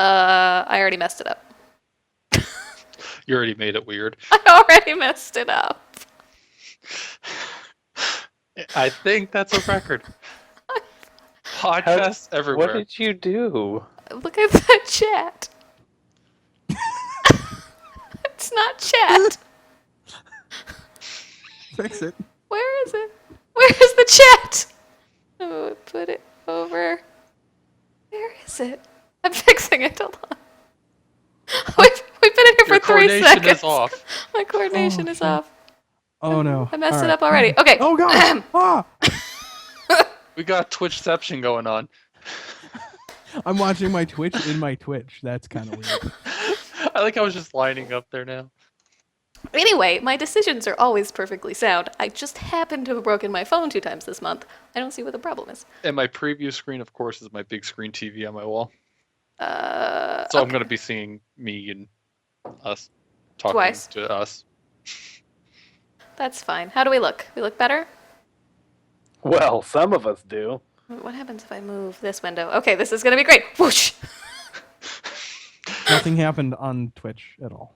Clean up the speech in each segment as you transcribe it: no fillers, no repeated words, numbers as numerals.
I already messed it up. You already made it weird. I already messed it up. I think that's a record. How- Podcasts What everywhere. did you do? Look at that chat. It's not chat. Fix it. Where is it? Where is the chat? Oh, put it over. Where is it? I'm fixing it. Hold on. We've been in here Your for 3 coordination seconds. is off. My coordination is shit. off. Oh no. I messed All it right. up already. Okay. Oh god. Ah! We got Twitchception going on. I'm watching my Twitch in my Twitch. That's kind of weird. I like how I was just lining up there now. Anyway, my decisions are always perfectly sound. I just happen to have broken my phone 2 times this month. I don't see what the problem is. And my preview screen, of course, is my big screen TV on my wall. So Okay. I'm going to be seeing me and us talking Twice. to us. That's fine. How do we look? We look better? Well, some of us do. What happens if I move this window? Okay, this is gonna be great. Whoosh! Nothing happened on Twitch at all.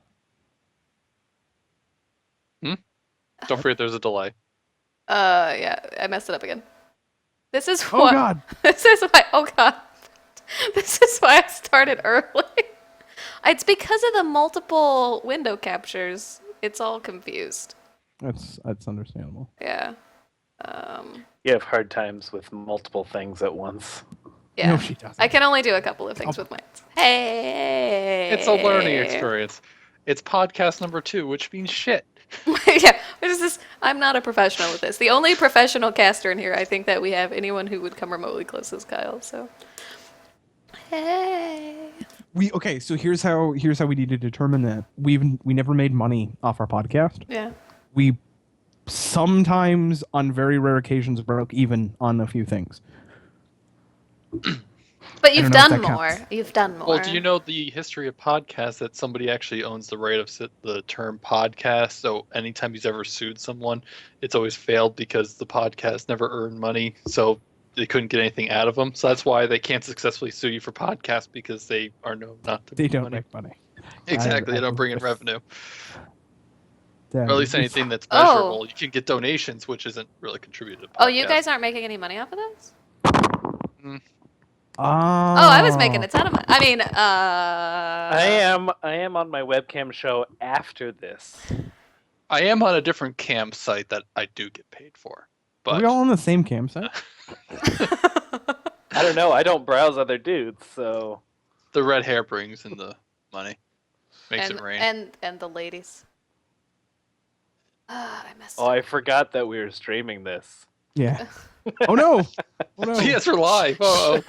Don't forget there's a delay. Yeah, I messed it up again. This is Oh what. god. This is why. Oh god. This is why I started early. It's because of the multiple window captures. It's all confused. That's understandable. Yeah. You have hard times with multiple things at once. Yeah. No, she doesn't. I can only do a couple of things with mine. Hey. It's a learning experience. It's podcast number 2, which means shit. Yeah. What is this? I'm not a professional with this. The only professional caster in here, I think, that we have anyone who would come remotely close is Kyle. So. Hey. Okay, so here's how we need to determine that. We never made money off our podcast. Yeah. We sometimes, on very rare occasions, broke even on a few things. But you've don't know if done that more. counts. You've done more. Well, do you know the history of podcasts that somebody actually owns the right of the term podcast? So anytime he's ever sued someone, it's always failed because the podcast never earned money, so they couldn't get anything out of them. So that's why they can't successfully sue you for podcasts, because they are known not to They make don't money. make money. Exactly, I they don't bring in believe revenue. that. Or at least anything that's Oh. measurable. You can get donations, which isn't really contributed to podcasts. Oh, you guys aren't making any money off of this? Oh, Oh, I was making a ton of money. I mean, I am on my webcam show after this. I am on a different campsite that I do get paid for. Are But we all on the same campsite? I don't know. I don't browse other dudes, so the red hair brings in the money. Makes and, it rain. and the ladies. I messed oh, up. I forgot that we were streaming this. Yeah. Oh no. Oh no. Yes, we're live. Oh,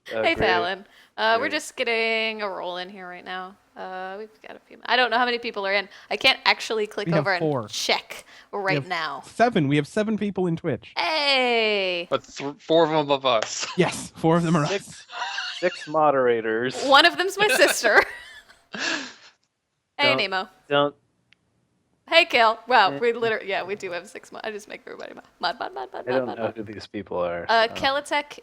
Hey, Great. Fallon. We're Great. just getting a roll in here right now. We've got a few. I don't know how many people are in. I can't actually click We have over 4. and check We right have now. 7. We have 7 people in Twitch. Hey! but 4 of them of us. Yes, 4 of them are us. Six moderators. One of them's my sister. Hey, Don't- Nemo. Don't. Hey, Kale. Wow, Eh. we literally, yeah, we do have 6 mod. I just make everybody mod. I don't know who these people are. Kelatek,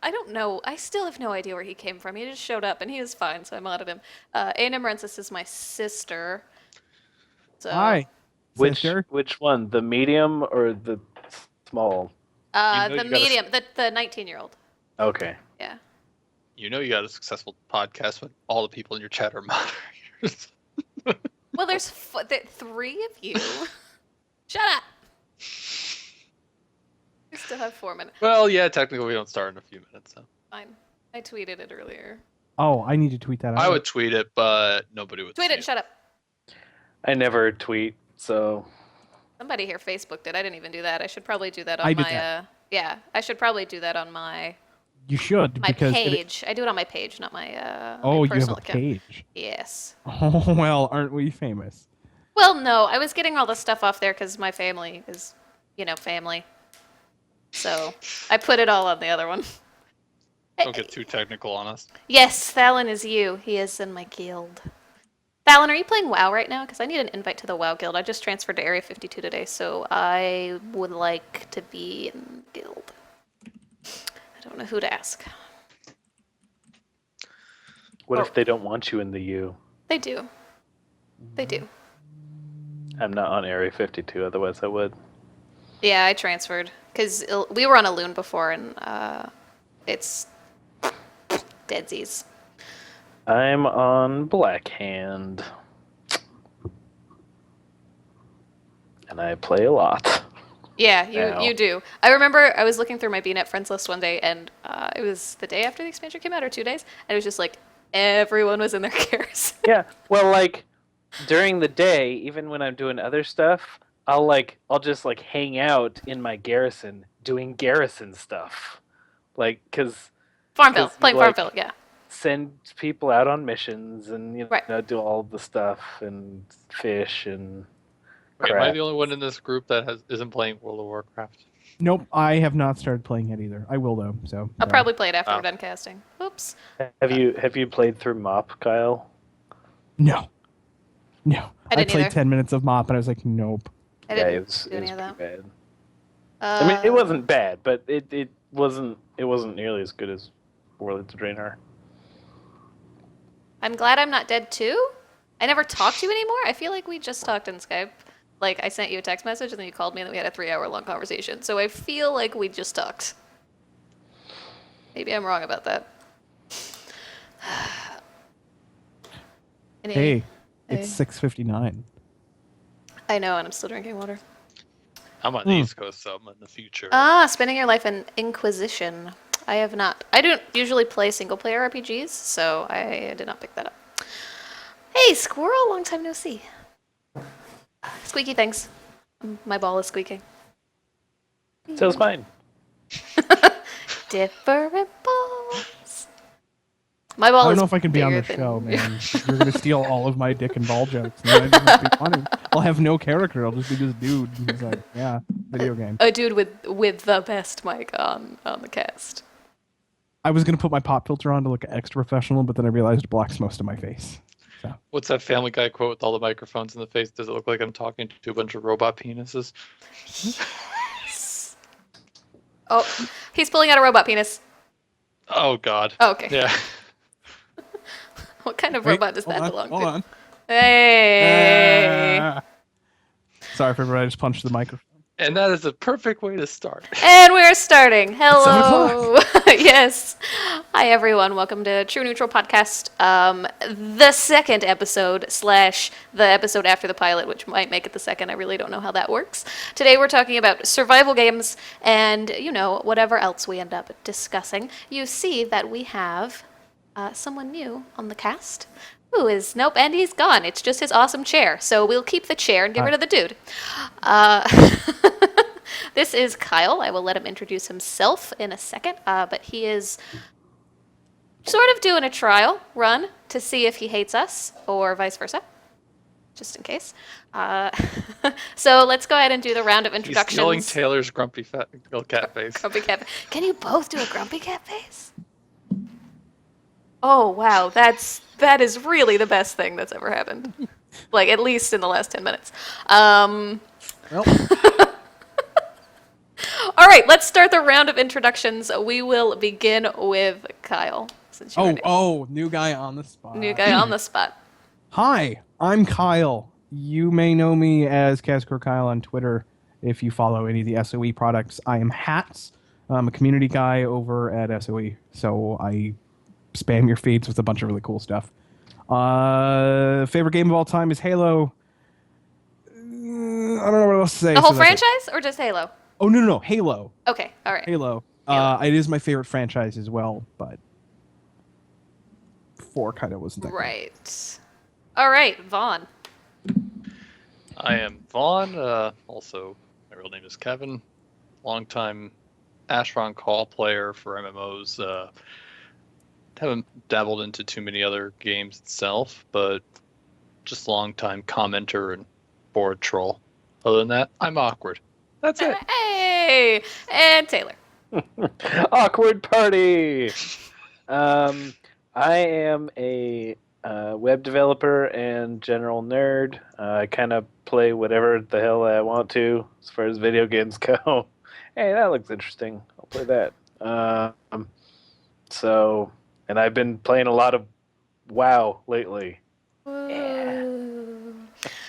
I don't know. I still have no idea where he came from. He just showed up and he was fine, so I modded him. Anemorensis is my sister. So, Hi. Which Sister. one? The medium or the small? You know the you gotta- medium, the 19-year-old. Okay. Yeah. You know you got a successful podcast when all the people in your chat are moderators. Well, there's 3 of you. Shut up. We still have 4 minutes. Well, yeah, technically we don't start in a few minutes. So. Fine. I tweeted it earlier. Oh, I need to tweet that out. I would tweet it, but nobody would. Tweet see it. Shut up. I never tweet, so Somebody here Facebooked it. I didn't even do that. I should probably do that on I did my. that. Yeah, I should probably do that on my You should because page. I do it on my page, not my. Oh, my you have personal a account. page. Yes. Oh well, aren't we famous? Well, no, I was getting all the stuff off there because my family is, family. So I put it all on the other one. Don't get too technical on us. Yes, Fallon is you. He is in my guild. Fallon, are you playing WoW right now? Because I need an invite to the WoW guild. I just transferred to Area 52 today, so I would like to be in the guild. I don't know who to ask. What Oh. if they don't want you in the U? They do. They do. I'm not on Area 52, otherwise I would. Yeah, I transferred because we were on a loon before, and it's deadsies. I'm on Blackhand. And I play a lot. Yeah, Now. you do. I remember I was looking through my BNet friends list one day, and it was the day after the expansion came out, or 2 days, and it was just like everyone was in their Garrison. Yeah, well, like, during the day, even when I'm doing other stuff, I'll just like hang out in my garrison doing garrison stuff, like because Farmville, playing like, Farmville, yeah. send people out on missions and Right. do all the stuff and fish and Wait, am I crap. the only one in this group that isn't playing World of Warcraft? Nope, I have not started playing it either. I will though. So I'll probably play it after Oh. we're done casting. Oops. Have you played through MOP, Kyle? no. I didn't played either. 10 minutes of MOP and I was like, nope. I Yeah, didn't it was do any of pretty that. bad. I mean, it Uh, wasn't bad, but it wasn't nearly as good as Warlords of Draenor. I'm glad I'm not dead too. I never talked to you anymore. I feel like we just talked in Skype. Like I sent you a text message and then you called me and then we had a 3-hour long conversation. So I feel like we just talked. Maybe I'm wrong about that. Any- Hey, it's Hey. 6:59. I know, and I'm still drinking water. I'm on the East Coast, so I'm in the future. Spending your life in Inquisition. I have not. I don't usually play single player RPGs, so I did not pick that up. Hey, squirrel! Long time no see. Squeaky things. My ball is squeaking. So's mine. Different balls. My ball I don't is know if I can be on bigger the than- show, man. You're gonna steal all of my dick and ball jokes. And it won't be funny. I'll have no character. I'll just be this dude. He's like, yeah, video game. A dude with the best mic on the cast. I was gonna put my pop filter on to look extra professional, but then I realized it blocks most of my face. So What's that Family Guy quote with all the microphones in the face? Does it look like I'm talking to a bunch of robot penises? Oh, he's pulling out a robot penis. Oh God. Oh, okay. Yeah. What kind of wait, robot does that hold belong on, to? hold on. Hey. Sorry for everybody. I just punched the microphone. And that is a perfect way to start. And we're starting. Hello. 7 Yes. Hi, everyone. Welcome to True Neutral Podcast, the second episode / the episode after the pilot, which might make it the second. I really don't know how that works. Today we're talking about survival games and, whatever else we end up discussing. You see that we have someone new on the cast. Who is, nope, and he's gone. It's just his awesome chair. So we'll keep the chair and get rid of the dude. This is Kyle. I will let him introduce himself in a second, but he is sort of doing a trial run to see if he hates us or vice versa, just in case. So let's go ahead and do the round of He's introductions. stealing Taylor's grumpy little cat face. Grumpy cat. Can you both do a grumpy cat face? Oh wow, that is really the best thing that's ever happened. Like at least in the last 10 minutes. Well, All right, let's start the round of introductions. We will begin with Kyle. Since you're new guy on the spot. new guy on the spot. Hi, I'm Kyle. You may know me as Cascore Kyle on Twitter if you follow any of the SOE products. I am Hats. I'm a community guy over at SOE, so I spam your feeds with a bunch of really cool stuff. Favorite game of all time is Halo. I don't know what else to say. The whole so that's it. franchise or just Halo? Oh, no, Halo. Okay, all right. Halo. Halo. It is my favorite franchise as well, but 4 kind of wasn't that great. Right. All right, Vaughn. I am Vaughn. Also, my real name is Kevin. Longtime Ashron Call player for MMOs. Haven't dabbled into too many other games itself, but just longtime commenter and board troll. Other than that, I'm awkward. That's it. Hey, and Taylor. Awkward party. I am a web developer and general nerd. I kind of play whatever the hell I want to as far as video games go. Hey, that looks interesting. I'll play that. And I've been playing a lot of WoW lately. Ooh.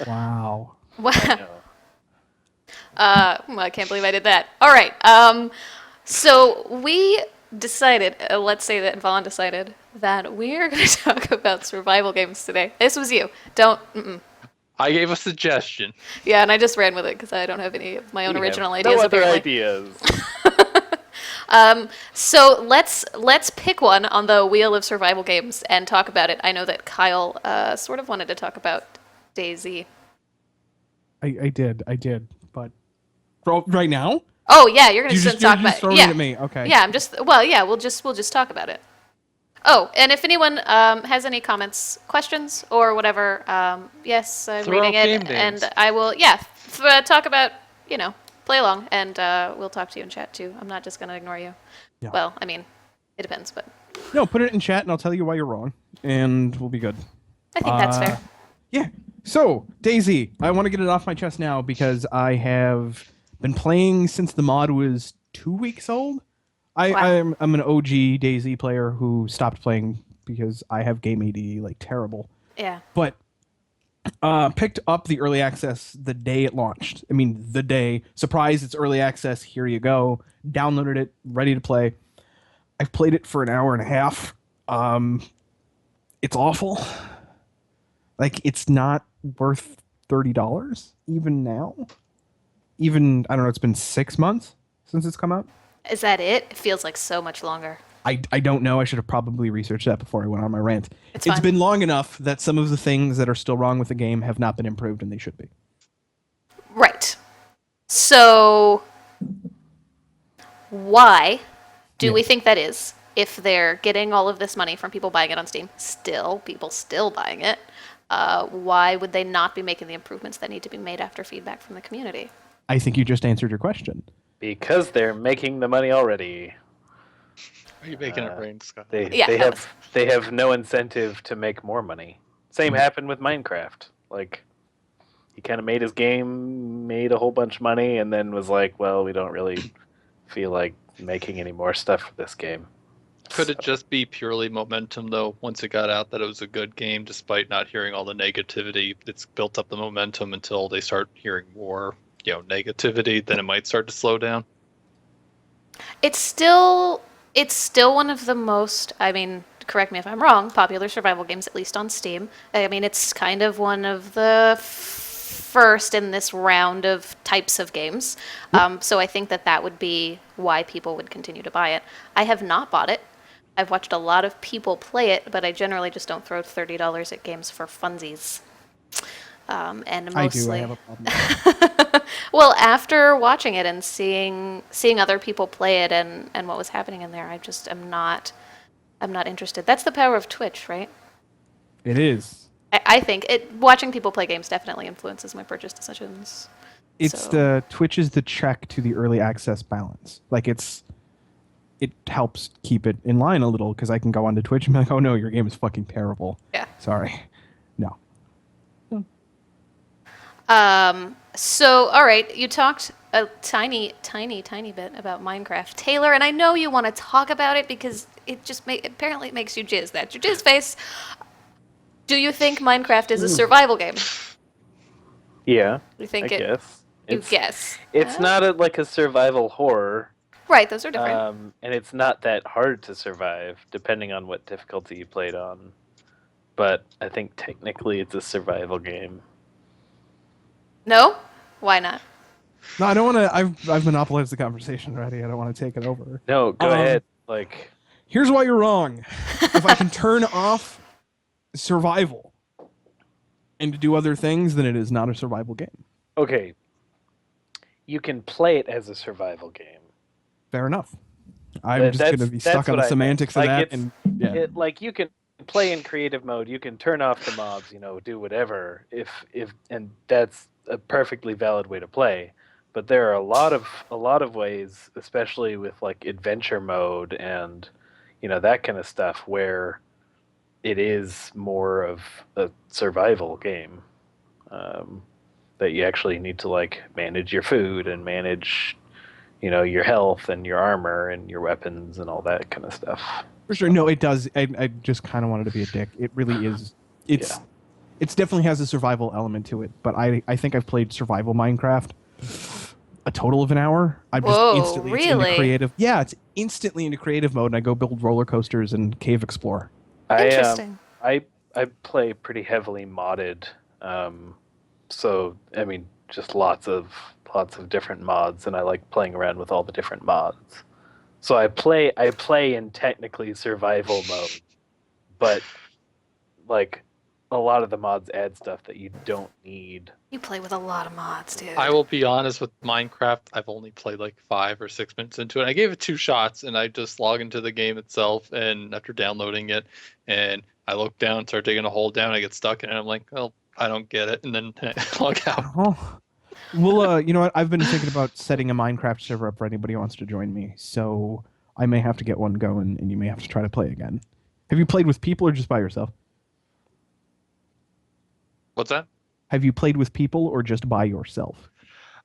Wow. I Wow. know. I can't believe I did that. All right. So we decided, let's say that Vaughn decided, that we are going to talk about survival games today. This was you. Don't. Mm-mm. I gave a suggestion. Yeah, and I just ran with it because I don't have any of my own We have original ideas. no other apparently. ideas. So let's pick one on the wheel of survival games and talk about it. I know that Kyle sort of wanted to talk about DayZ. I did. But right now, Oh yeah, you're gonna you just just talk you're just about throwing yeah. it at me. Okay. Yeah, I'm just well, yeah, we'll just talk about it. Oh, and if anyone has any comments, questions, or whatever, yes, I'm Throw reading out it, game and names. I will, talk about, play along, and we'll talk to you in chat too. I'm not just gonna ignore you. Yeah. Well, I mean, it depends, but No, put it in chat and I'll tell you why you're wrong, and we'll be good. I think that's fair. Yeah. So, Daisy, I want to get it off my chest now because I have been playing since the mod was 2 weeks old. Wow. I'm an OG Daisy player who stopped playing because I have game ADD like terrible. Yeah. But picked up the early access the day it launched. I mean, the day. Surprise, it's early access. Here you go. Downloaded it, ready to play. I've played it for an hour and a half. It's awful. Like, it's not worth $30 even now. Even, I don't know, it's been 6 months since it's come out. Is that it? It feels like so much longer. I don't know. I should have probably researched that before I went on my rant. It's It's fine. been long enough that some of the things that are still wrong with the game have not been improved, and they should be. Right. So, why do Yeah. we think that is? If they're getting all of this money from people buying it on Steam, people still buying it, why would they not be making the improvements that need to be made after feedback from the community? I think you just answered your question. Because they're making the money already. Are you making it rain, Scott? Yeah, They that have no incentive to make more money. Same happened with Minecraft. Like, he kind of made his game, made a whole bunch of money, and then was like, well, we don't really feel like making any more stuff for this game. Could it just be purely momentum, though? Once it got out that it was a good game, despite not hearing all the negativity, it's built up the momentum until they start hearing more, negativity. Then it might start to slow down. It's still one of the most, I mean, correct me if I'm wrong, popular survival games, at least on Steam. I mean, it's kind of one of the first in this round of types of games. So I think that would be why people would continue to buy it. I have not bought it. I've watched a lot of people play it, but I generally just don't throw $30 at games for funsies. And mostly, I have a problem with that. well, after watching it and seeing other people play it and what was happening in there, I just am not interested. That's the power of Twitch, right? It is. I think watching people play games definitely influences my purchase decisions. It's So- Twitch is the check to the early access balance. Like, it helps keep it in line a little because I can go onto Twitch and be like, oh no, your game is fucking terrible. Yeah. Sorry. No. So, all right, you talked a tiny bit about Minecraft, Taylor, and I know you want to talk about it because it just apparently it makes you jizz. That's your jizz face. Do you think Minecraft is a survival game? Yeah, You think I it? guess. You guess. It's not like a survival horror, Right. Those are different. and it's not that hard to survive, depending on what difficulty you played on. But I think technically it's a survival game. No? Why not? No, I don't want to. I've monopolized the conversation already. I don't want to take it over. No, go ahead. Like, Here's why you're wrong. If I can turn off survival and do other things, then it is not a survival game. okay, you can play it as a survival game. Fair enough. I'm But just going to be that's stuck on what the I meant. semantics of Like, that. it's- And yeah, Like, you can play in creative mode. You can turn off the mobs. Do whatever. And that's a perfectly valid way to play. But there are a lot of ways, especially with like adventure mode and that kind of stuff, where it is more of a survival game. That you actually need to like manage your food and manage your health and your armor and your weapons and all that kind of stuff. For sure. No, it does. I just kind of wanted to be a dick. It really is. It's Yeah. it's definitely has a survival element to it. But I think I've played survival Minecraft a total of an hour. I'm just Whoa, instantly it's really? into creative. Yeah, it's instantly into creative mode, and I go build roller coasters and cave explore. Interesting. I play pretty heavily modded. So I mean, just lots of different mods, and I like playing around with all the different mods. So I play in technically survival mode, but like a lot of the mods add stuff that you don't need. You play with a lot of mods, dude. I will be honest with Minecraft. I've only played like 5 or 6 minutes into it. I gave it 2 shots, and I just log into the game itself. And after downloading it, and I look down, start digging a hole down, I get stuck in it. I'm like, well, I don't get it, and then I log out. Oh. Well, you know what? I've been thinking about setting a Minecraft server up for anybody who wants to join me. So I may have to get one going, and you may have to try to play again. Have you played with people or just by yourself? What's that? Have you played with people or just by yourself?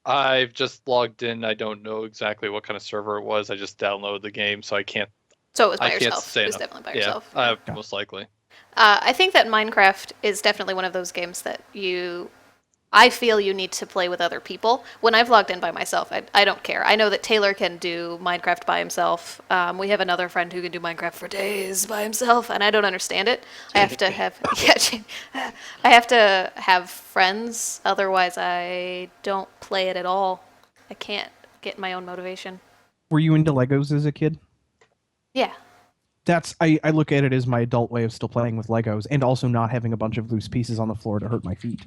I've just logged in. I don't know exactly what kind of server it was. I just downloaded the game, so I can't. So it was by I can't yourself. say It was enough. definitely by Yeah, yourself. most likely. I think that Minecraft is definitely one of those games that I feel you need to play with other people. When I've logged in by myself, I don't care. I know that Taylor can do Minecraft by himself. We have another friend who can do Minecraft for days by himself, and I don't understand it. I have to have I have to have friends, otherwise I don't play it at all. I can't get my own motivation. Were you into Legos as a kid? Yeah. I look at it as my adult way of still playing with Legos and also not having a bunch of loose pieces on the floor to hurt my feet.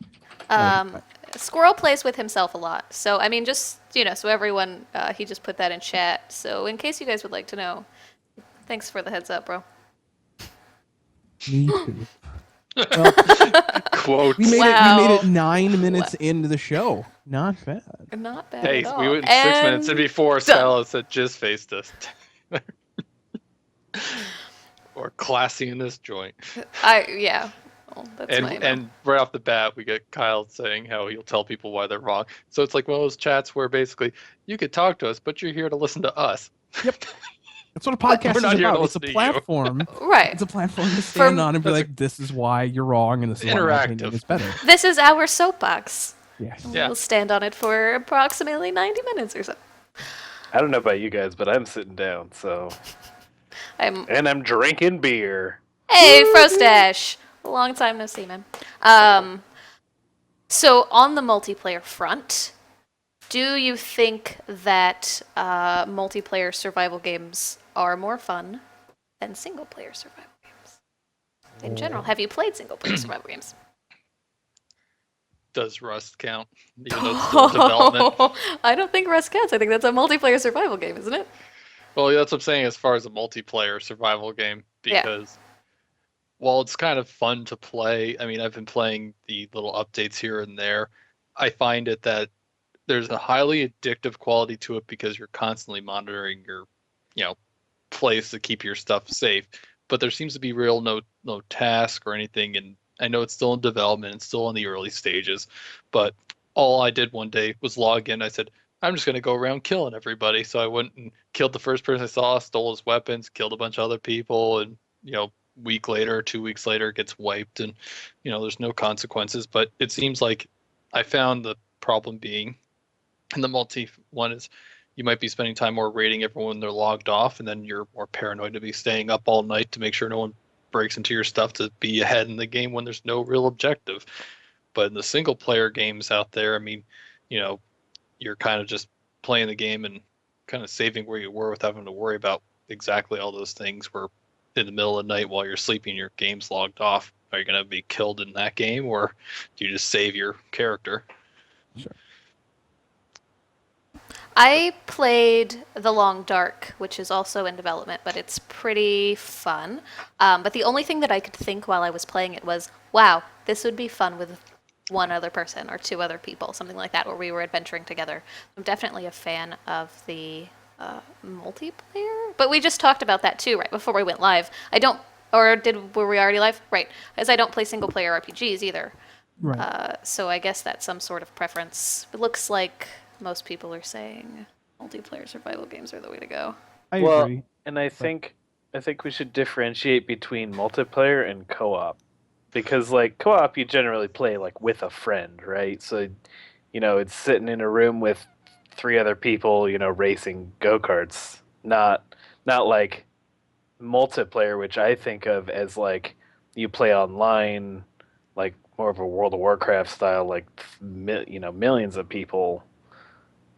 Squirrel plays with himself a lot. So, I mean, just, so everyone, he just put that in chat. So, in case you guys would like to know, thanks for the heads up, bro. Me too. Quotes. We made Wow. it 9 minutes into the show. Not bad. Not bad Hey, at all. we went 6 minutes, and before Skylar said "jizz faced us," or classy in this joint. Yeah. Well, that's my And right off the bat, we get Kyle saying how he'll tell people why they're wrong. So it's like one of those chats where basically you could talk to us, but you're here to listen to us. That's what a podcast We're not is here to about. It's a listen to you. platform. Right. It's a platform to stand on and be That's like, this is why you're wrong and this is why my opinion Interactive. is better. This is our soapbox. Yes. Yeah. We'll stand on it for approximately 90 minutes or so. I don't know about you guys, but I'm sitting down, so and I'm drinking beer. Hey, Frostash! Long time no see, man. So on the multiplayer front, do you think that multiplayer survival games are more fun than single-player survival games? In general, have you played single-player survival games? Does Rust count? Even though it's still in development. I don't think Rust counts. I think that's a multiplayer survival game, isn't it? Well, yeah, that's what I'm saying as far as a multiplayer survival game, Yeah. because while it's kind of fun to play, I mean, I've been playing the little updates here and there. I find it that there's a highly addictive quality to it because you're constantly monitoring your, place to keep your stuff safe. But there seems to be no task or anything, and I know it's still in development, it's still in the early stages. But all I did one day was log in. I said, I'm just going to go around killing everybody. So I went and killed the first person I saw, stole his weapons, killed a bunch of other people, and week later, 2 weeks later, it gets wiped, and there's no consequences. But it seems like I found the problem being in the multi one is you might be spending time more raiding everyone when they're logged off, and then you're more paranoid to be staying up all night to make sure no one breaks into your stuff to be ahead in the game when there's no real objective. But in the single player games out there, I mean, you're kind of just playing the game and kind of saving where you were without having to worry about exactly all those things where in the middle of the night while you're sleeping, your game's logged off. Are you going to be killed in that game, or do you just save your character? Sure. I played The Long Dark, which is also in development, but it's pretty fun. But the only thing that I could think while I was playing it was, wow, this would be fun with one other person or 2 other people, something like that, where we were adventuring together. I'm definitely a fan of the multiplayer, but we just talked about that too right before we went live. Were we already live? Right, as I don't play single player RPGs either. Right. So I guess that's some sort of preference. It looks like most people are saying multiplayer survival games are the way to go. I Well, agree. and I think I think we should differentiate between multiplayer and co-op. Because like co-op you generally play like with a friend, right? So it's sitting in a room with three other people, racing go-karts. Not like multiplayer, which I think of as like you play online, like more of a World of Warcraft style, like millions of people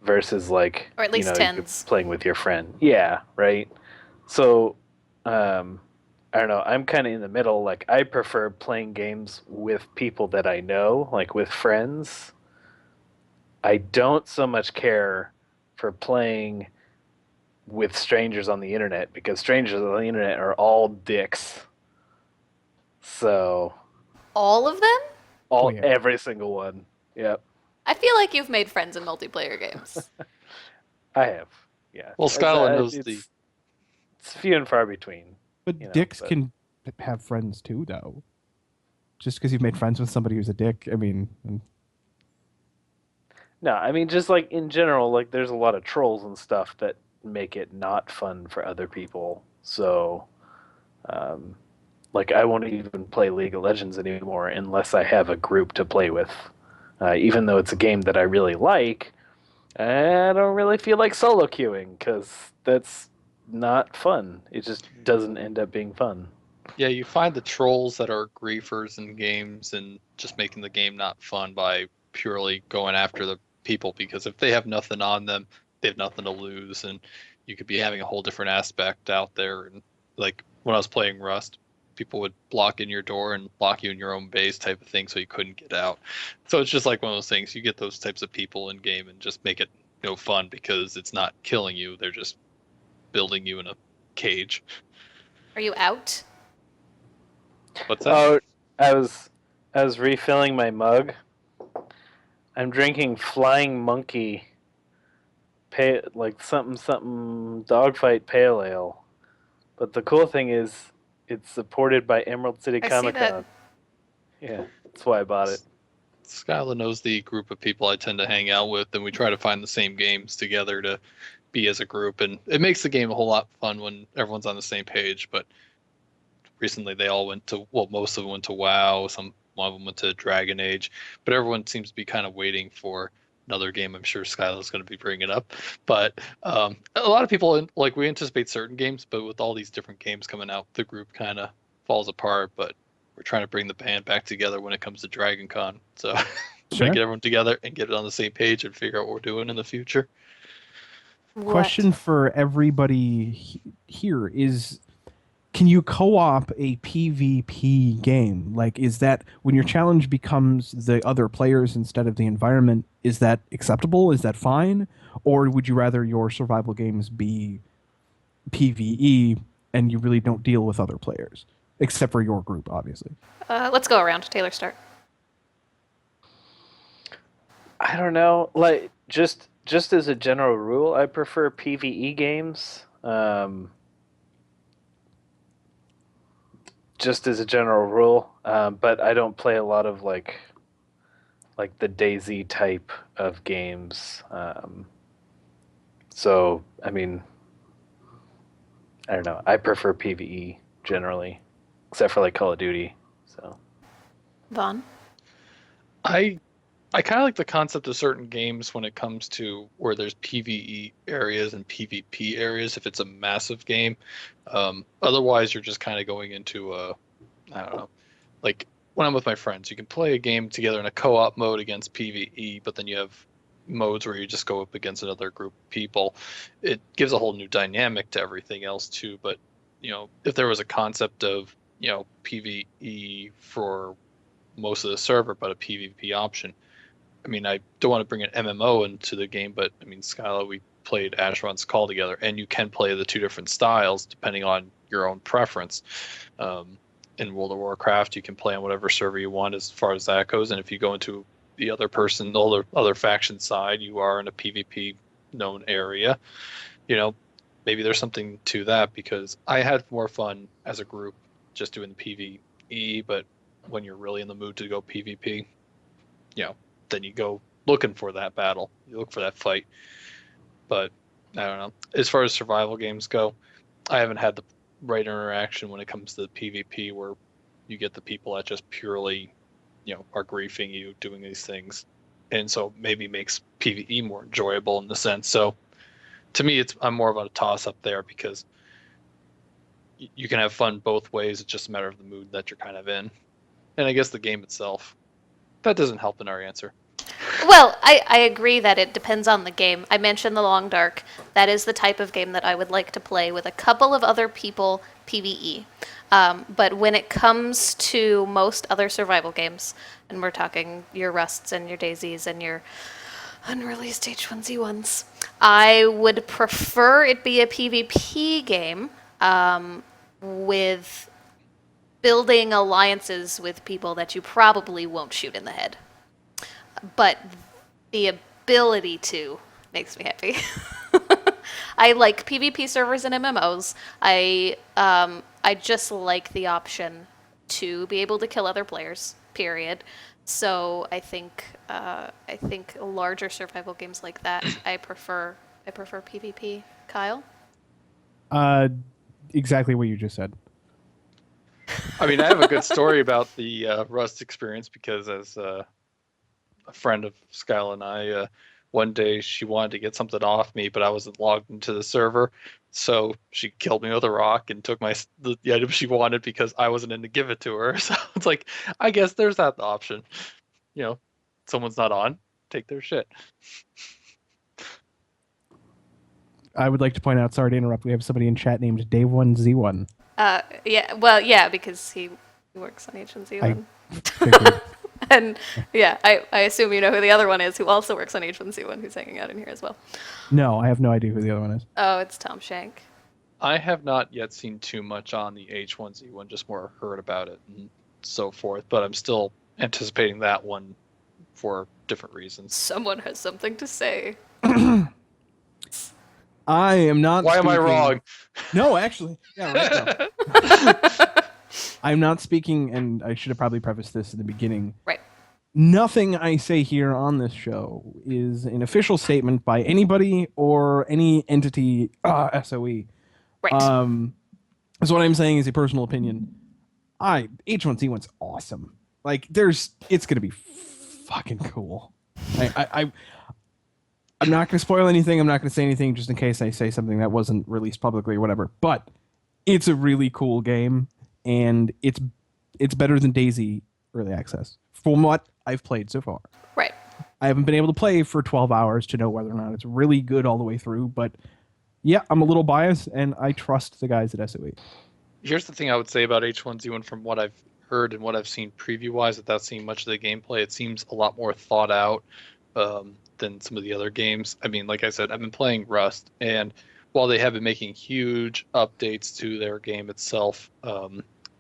versus like Or at least you're tens. playing with your friend. Yeah, right. So, I don't know. I'm kind of in the middle. Like I prefer playing games with people that I know, like with friends. I don't so much care for playing with strangers on the internet because strangers on the internet are all dicks. So All of them? Oh, yeah. every single one. Yep, I feel like you've made friends in multiplayer games. I have. Yeah. Well, Skyla knows It's few and far between. But dicks can have friends too, though. Just because you've made friends with somebody who's a dick, I mean, No, I mean just like in general, like there's a lot of trolls and stuff that make it not fun for other people. So, um, like I won't even play League of Legends anymore unless I have a group to play with. Even though it's a game that I really like, I don't really feel like solo queuing because that's not fun. It just doesn't end up being fun. Yeah, you find the trolls that are griefers in games and just making the game not fun by purely going after the people, because if they have nothing on them, they have nothing to lose, and you could be having a whole different aspect out there. And like when I was playing Rust, people would block in your door and block you in your own base type of thing, so you couldn't get out. So it's just like one of those things. You get those types of people in game and just make it no fun because it's not killing you. They're just building you in a cage. Are you out? What's that? Oh, I was refilling my mug. I'm drinking Flying Monkey, like something dogfight pale ale. But the cool thing is, it's supported by Emerald City I see Comic that. Con. Yeah, that's why I bought it. Skyla knows the group of people I tend to hang out with, and we try to find the same games together to be as a group, and it makes the game a whole lot fun when everyone's on the same page. But recently, they all went to, well, most of them went to WoW. One of them went to Dragon Age, but everyone seems to be kind of waiting for another game. I'm sure Skyla's going to be bringing it up, but a lot of people like we anticipate certain games, but with all these different games coming out, the group kind of falls apart. But we're trying to bring the band back together when it comes to Dragon Con. So Sure. get everyone together and get it on the same page and figure out what we're doing in the future. What? question for everybody here is, can you co-op a PvP game? Like, is that when your challenge becomes the other players instead of the environment, is that acceptable? Is that fine? Or would you rather your survival games be PvE and you really don't deal with other players? Except for your group, obviously. Let's go around. Taylor, start. I don't know. Like just as a general rule, I prefer PvE games. Just as a general rule, but I don't play a lot of like the DayZ type of games. So I mean, I don't know. I prefer PvE generally, except for like Call of Duty. So Vaughn? I kind of like the concept of certain games when it comes to where there's PvE areas and PvP areas if it's a massive game. Otherwise, you're just kind of going into I don't know, like when I'm with my friends, you can play a game together in a co-op mode against PvE, but then you have modes where you just go up against another group of people. It gives a whole new dynamic to everything else too. But if there was a concept of PvE for most of the server, but a PvP option. I mean, I don't want to bring an MMO into the game, but I mean, Skyla, we played Asheron's Call together, and you can play the two different styles depending on your own preference. In World of Warcraft, you can play on whatever server you want as far as that goes, and if you go into the other faction side, you are in a PvP known area. Maybe there's something to that, because I had more fun as a group just doing the PvE, but when you're really in the mood to go PvP, then you go looking for that battle. You look for that fight. But I don't know. As far as survival games go, I haven't had right interaction when it comes to the PvP, where you get the people that just purely, are griefing you, doing these things, and so maybe makes PvE more enjoyable in the sense. So to me, I'm more of a toss up there because you can have fun both ways. It's just a matter of the mood that you're kind of in, and I guess the game itself. That doesn't help in our answer. Well, I agree that it depends on the game. I mentioned The Long Dark. That is the type of game that I would like to play with a couple of other people, PvE. But when it comes to most other survival games, and we're talking your Rusts and your Daisies and your unreleased H1Z1s, I would prefer it be a PvP game with building alliances with people that you probably won't shoot in the head. But the ability to makes me happy. I like PvP servers and MMOs. I just like the option to be able to kill other players. Period. So I think larger survival games like that, I prefer PvP. Kyle? Exactly what you just said. I mean, I have a good story about the Rust experience because as a friend of Skyla and I, one day she wanted to get something off me, but I wasn't logged into the server, so she killed me with a rock and took the item she wanted because I wasn't in to give it to her. So it's like, I guess there's that option. Someone's not on, take their shit. I would like to point out, sorry to interrupt, we have somebody in chat named Dave1Z1. Yeah, well, yeah, because he works on H1Z1. Figured. And yeah, I assume you know who the other one is who also works on H1Z1 who's hanging out in here as well. No, I have no idea who the other one is. Oh, it's Tom Shank. I have not yet seen too much on the H1Z1, just more heard about it and so forth, but I'm still anticipating that one for different reasons. Someone has something to say. I am not Why am I speaking- wrong? No, actually. Yeah, right now. I'm not speaking, and I should have probably prefaced this in the beginning. Right. Nothing I say here on this show is an official statement by anybody or any entity, SOE. Right. So what I'm saying is a personal opinion. H1Z1's awesome. Like, it's gonna be fucking cool. I'm not gonna spoil anything. I'm not gonna say anything just in case I say something that wasn't released publicly or whatever. But it's a really cool game, and it's better than Daisy early access from what I've played so far. Right. I haven't been able to play for 12 hours to know whether or not it's really good all the way through, but yeah, I'm a little biased, and I trust the guys at SOE. Here's the thing I would say about H1Z1 from what I've heard and what I've seen preview-wise, without seeing much of the gameplay, it seems a lot more thought out than some of the other games. I mean, like I said, I've been playing Rust, and while they have been making huge updates to their game itself,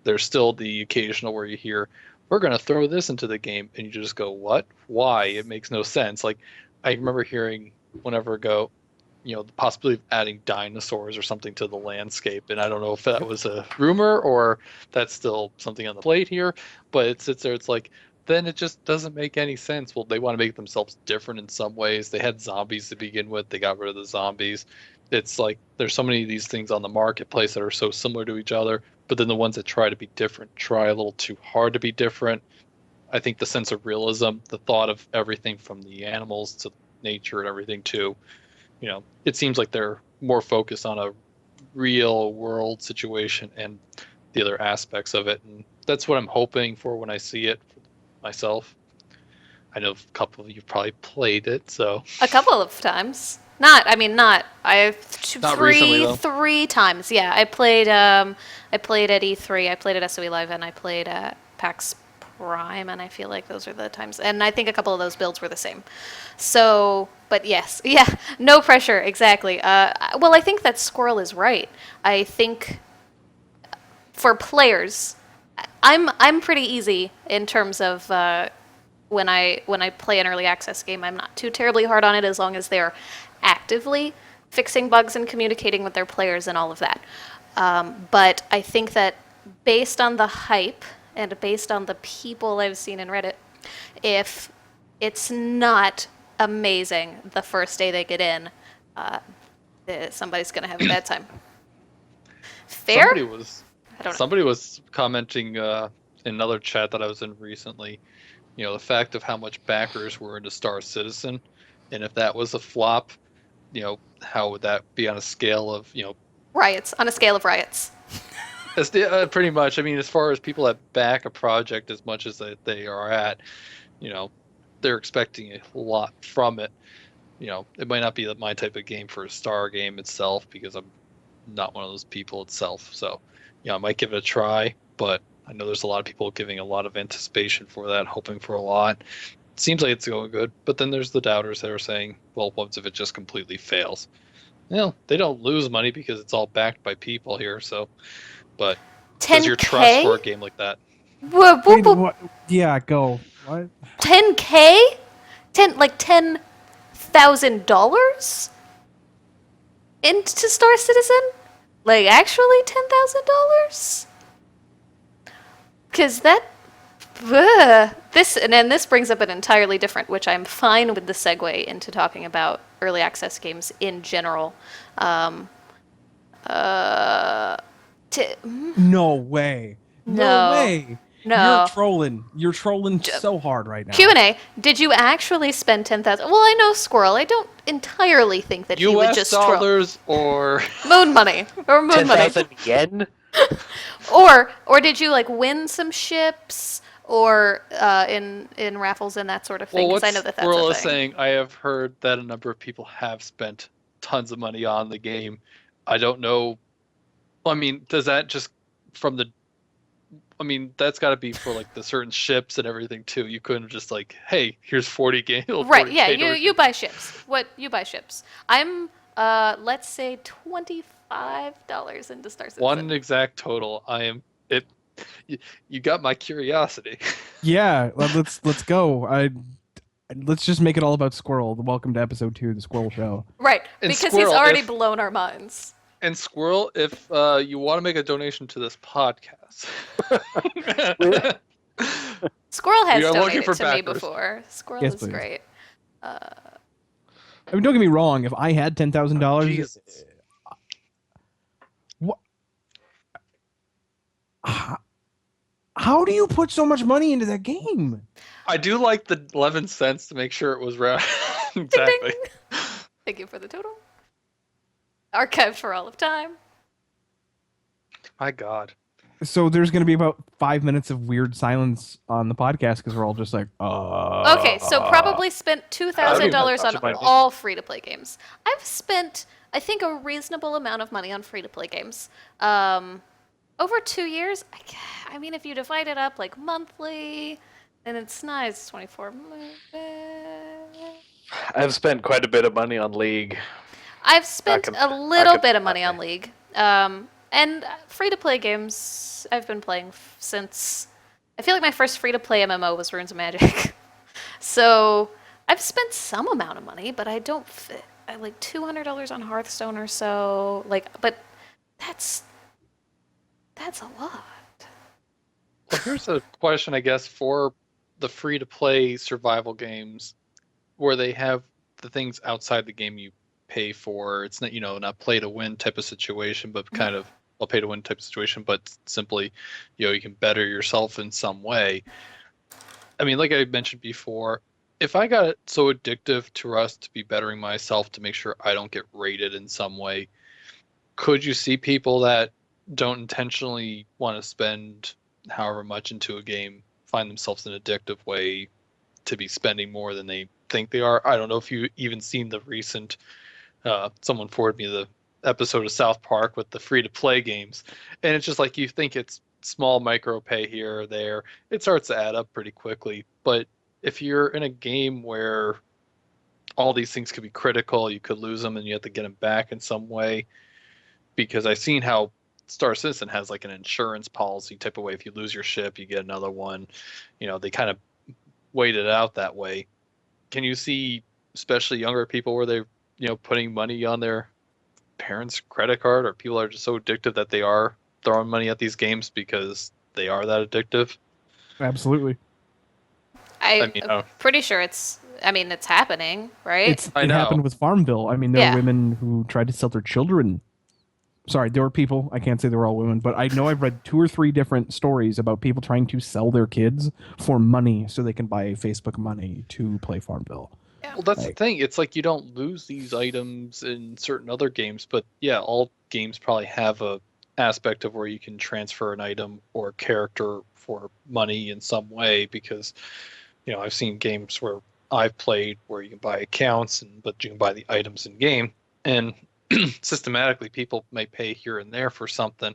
there's still the occasional where you hear, we're going to throw this into the game, and you just go, what? Why? It makes no sense. Like, I remember hearing whenever ago, the possibility of adding dinosaurs or something to the landscape, and I don't know if that was a rumor or that's still something on the plate here, but it sits there, it's like, then it just doesn't make any sense. Well, they want to make themselves different in some ways. They had zombies to begin with. They got rid of the zombies. It's like there's so many of these things on the marketplace that are so similar to each other, but then the ones that try to be different try a little too hard to be different. I think the sense of realism, the thought of everything from the animals to nature and everything too, it seems like they're more focused on a real world situation and the other aspects of it. And that's what I'm hoping for when I see it myself. I know a couple of you probably played it, so. A couple of times. Not recently, though. Three times. Yeah, I played at E3, I played at SOE Live, and I played at PAX Prime, and I feel like those are the times. And I think a couple of those builds were the same. So, but yes, yeah, no pressure, exactly. Well, I think that Squirrel is right. I think for players, I'm pretty easy in terms of when I play an early access game. I'm not too terribly hard on it as long as they're actively fixing bugs and communicating with their players and all of that. But I think that based on the hype and based on the people I've seen in Reddit, if it's not amazing the first day they get in, somebody's going to have a bad time. Fair? Somebody was I don't know. somebody was commenting in another chat that I was in recently. The fact of how much backers were into Star Citizen, and if that was a flop, how would that be on a scale of Riots, on a scale of riots. pretty much. I mean, as far as people that back a project as much as they are at, they're expecting a lot from it. It might not be my type of game for a Star game itself because I'm not one of those people itself. So, I might give it a try, but I know there's a lot of people giving a lot of anticipation for that, hoping for a lot. It seems like it's going good, but then there's the doubters that are saying, well, what if it just completely fails? They don't lose money because it's all backed by people here, so, but does your trust for a game like that? Whoa, Wait, what? Yeah, go. What? 10K? $10,000 into Star Citizen? Like, actually $10,000? Because this brings up an entirely different, which I'm fine with the segue into talking about early access games in general. No way. No. Way. No. You're trolling. You're trolling so hard right now. Q&A, did you actually spend 10,000? Well, I know Squirrel. I don't entirely think that he would US just dollars or moon money or moon money. 10,000 yen? Or did you like win some ships or in raffles and that sort of thing? well, Because what I know that's Squirrel a is thing. saying, I have heard that a number of people have spent tons of money on the game. I don't know. I mean, does that just from the? I mean, that's got to be for like the certain ships and everything too. You couldn't just like, hey, here's 40 game. Right? Yeah, you buy ships. You buy ships? I'm let's say $25 into Star Citizen. One exact total. I am it. You got my curiosity. Yeah, let's go. Let's just make it all about Squirrel. Welcome to episode 2 of the Squirrel Show. Right, And because Squirrel, he's already if- blown our minds. And Squirrel, if you want to make a donation to this podcast, Squirrel has We are looking donated for to me backers. before. Squirrel Yes, is please. great. I mean, don't get me wrong. If I had $10,000, Jesus. what? How do you put so much money into that game? I do like the 11 cents to make sure it was right. Ding, Exactly. ding. Thank you for the total. Archived for all of time. My God. So there's going to be about 5 minutes of weird silence on the podcast because we're all just like, Okay, so probably spent $2,000 on Touch it, all free-to-play games. I've spent, I think, a reasonable amount of money on free-to-play games. Over 2 years, I mean, if you divide it up like monthly, and it's nice, 24. I've spent quite a bit of money on League. I've spent can- a little I can- bit of money on League. And free-to-play games I've been playing since... I feel like my first free-to-play MMO was Runes of Magic. So I've spent some amount of money, but I don't fit. I like $200 on Hearthstone or so. But that's a lot. Well, here's a question, I guess, for the free-to-play survival games where they have the things outside the game you pay for. It's not, not play-to-win type of situation, but kind of a pay-to-win type of situation, but simply, you can better yourself in some way. I mean, like I mentioned before, if I got it so addictive to Rust to be bettering myself to make sure I don't get raided in some way, could you see people that don't intentionally want to spend however much into a game find themselves in an addictive way to be spending more than they think they are? I don't know if you even seen the recent someone forwarded me the episode of South Park with the free-to-play games, and it's just like you think it's small micro pay here or there, it starts to add up pretty quickly. But if you're in a game where all these things could be critical, you could lose them and you have to get them back in some way, because I've seen how Star Citizen has like an insurance policy type of way. If you lose your ship, you get another one. They kind of wait it out that way. Can you see, especially younger people, where they're putting money on their parents' credit card, or people are just so addictive that they are throwing money at these games because they are that addictive? Absolutely. I'm mean, pretty sure it's happening, right? It I know. happened with Farmville. I mean, there Yeah. were women who tried to sell their children sorry, there were people, I can't say they were all women, but I know I've read 2 or 3 different stories about people trying to sell their kids for money so they can buy Facebook money to play Farmville. Well, that's the Like- thing. It's like you don't lose these items in certain other games, but yeah, all games probably have a aspect of where you can transfer an item or character for money in some way because, I've seen games where I've played where you can buy accounts but you can buy the items in game and systematically people may pay here and there for something,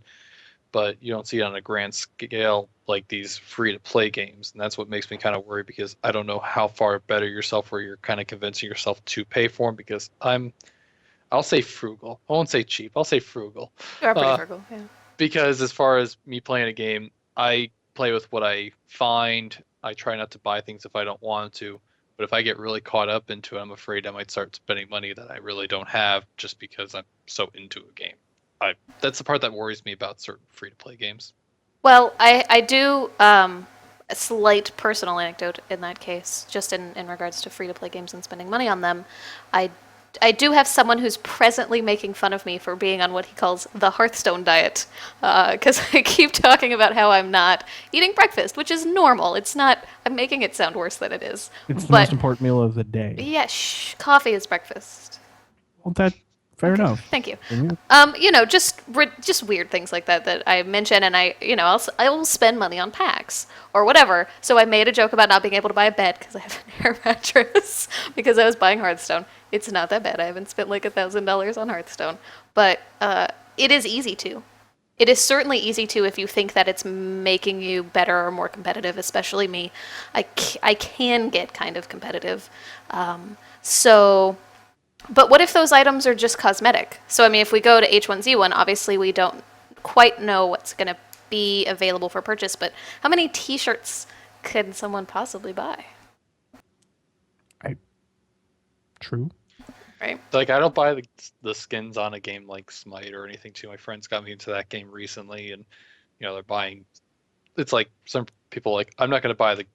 but you don't see it on a grand scale like these free to play games. And that's what makes me kind of worried because I don't know how far better yourself where you're kind of convincing yourself to pay for them because I'll say frugal. I won't say cheap. I'll say frugal. You are pretty Uh, frugal, yeah. Because as far as me playing a game, I play with what I find. I try not to buy things if I don't want to. But if I get really caught up into it, I'm afraid I might start spending money that I really don't have just because I'm so into a game. That's the part that worries me about certain free-to-play games. Well, I do a slight personal anecdote in that case, just in regards to free-to-play games and spending money on them. I do have someone who's presently making fun of me for being on what he calls the Hearthstone diet, because I keep talking about how I'm not eating breakfast, which is normal. It's not. I'm making it sound worse than it is. It's the But most important meal of the day. yeah, coffee is breakfast. Well, fair Okay, enough. Thank you. Yeah. Just weird things like that I mention, and I will spend money on packs or whatever. So I made a joke about not being able to buy a bed because I have an air mattress because I was buying Hearthstone. It's not that bad. I haven't spent like $1,000 on Hearthstone, but it is easy to. It is certainly easy to if you think that it's making you better or more competitive. Especially me, I can get kind of competitive, so. But what if those items are just cosmetic? So, I mean, if we go to H1Z1, obviously we don't quite know what's going to be available for purchase, but how many t-shirts could someone possibly buy? True. Right? Like I don't buy the skins on a game like Smite or anything too. My friends got me into that game recently, and they're buying. It's like some people like I'm not going to buy the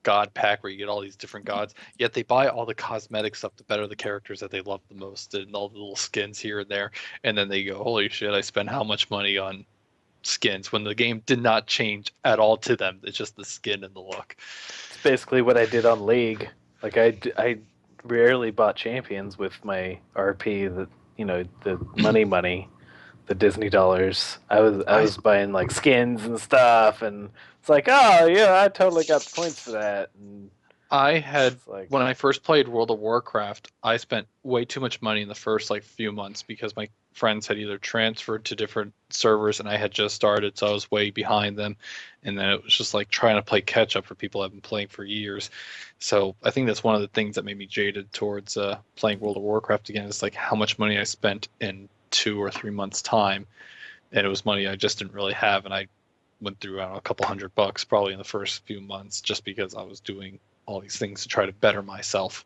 god pack where you get all these different gods. Yet they buy all the cosmetic stuff to better the characters that they love the most, and all the little skins here and there. And then they go, "Holy shit! I spent how much money on skins when the game did not change at all to them? It's just the skin and the look." It's basically what I did on League. Like I rarely bought champions with my RP. The money, the Disney dollars. I was buying like skins and stuff, and it's like, oh yeah, I totally got the points for that. And I had it's like, when I first played World of Warcraft, I spent way too much money in the first few months because my friends had either transferred to different servers and I had just started, so I was way behind them. And then it was just like trying to play catch up for people I've been playing for years. So I think that's one of the things that made me jaded towards playing World of Warcraft again. Is like how much money I spent in 2 or 3 months' time, and it was money I just didn't really have, and I went through a couple $100 probably in the first few months just because I was doing all these things to try to better myself.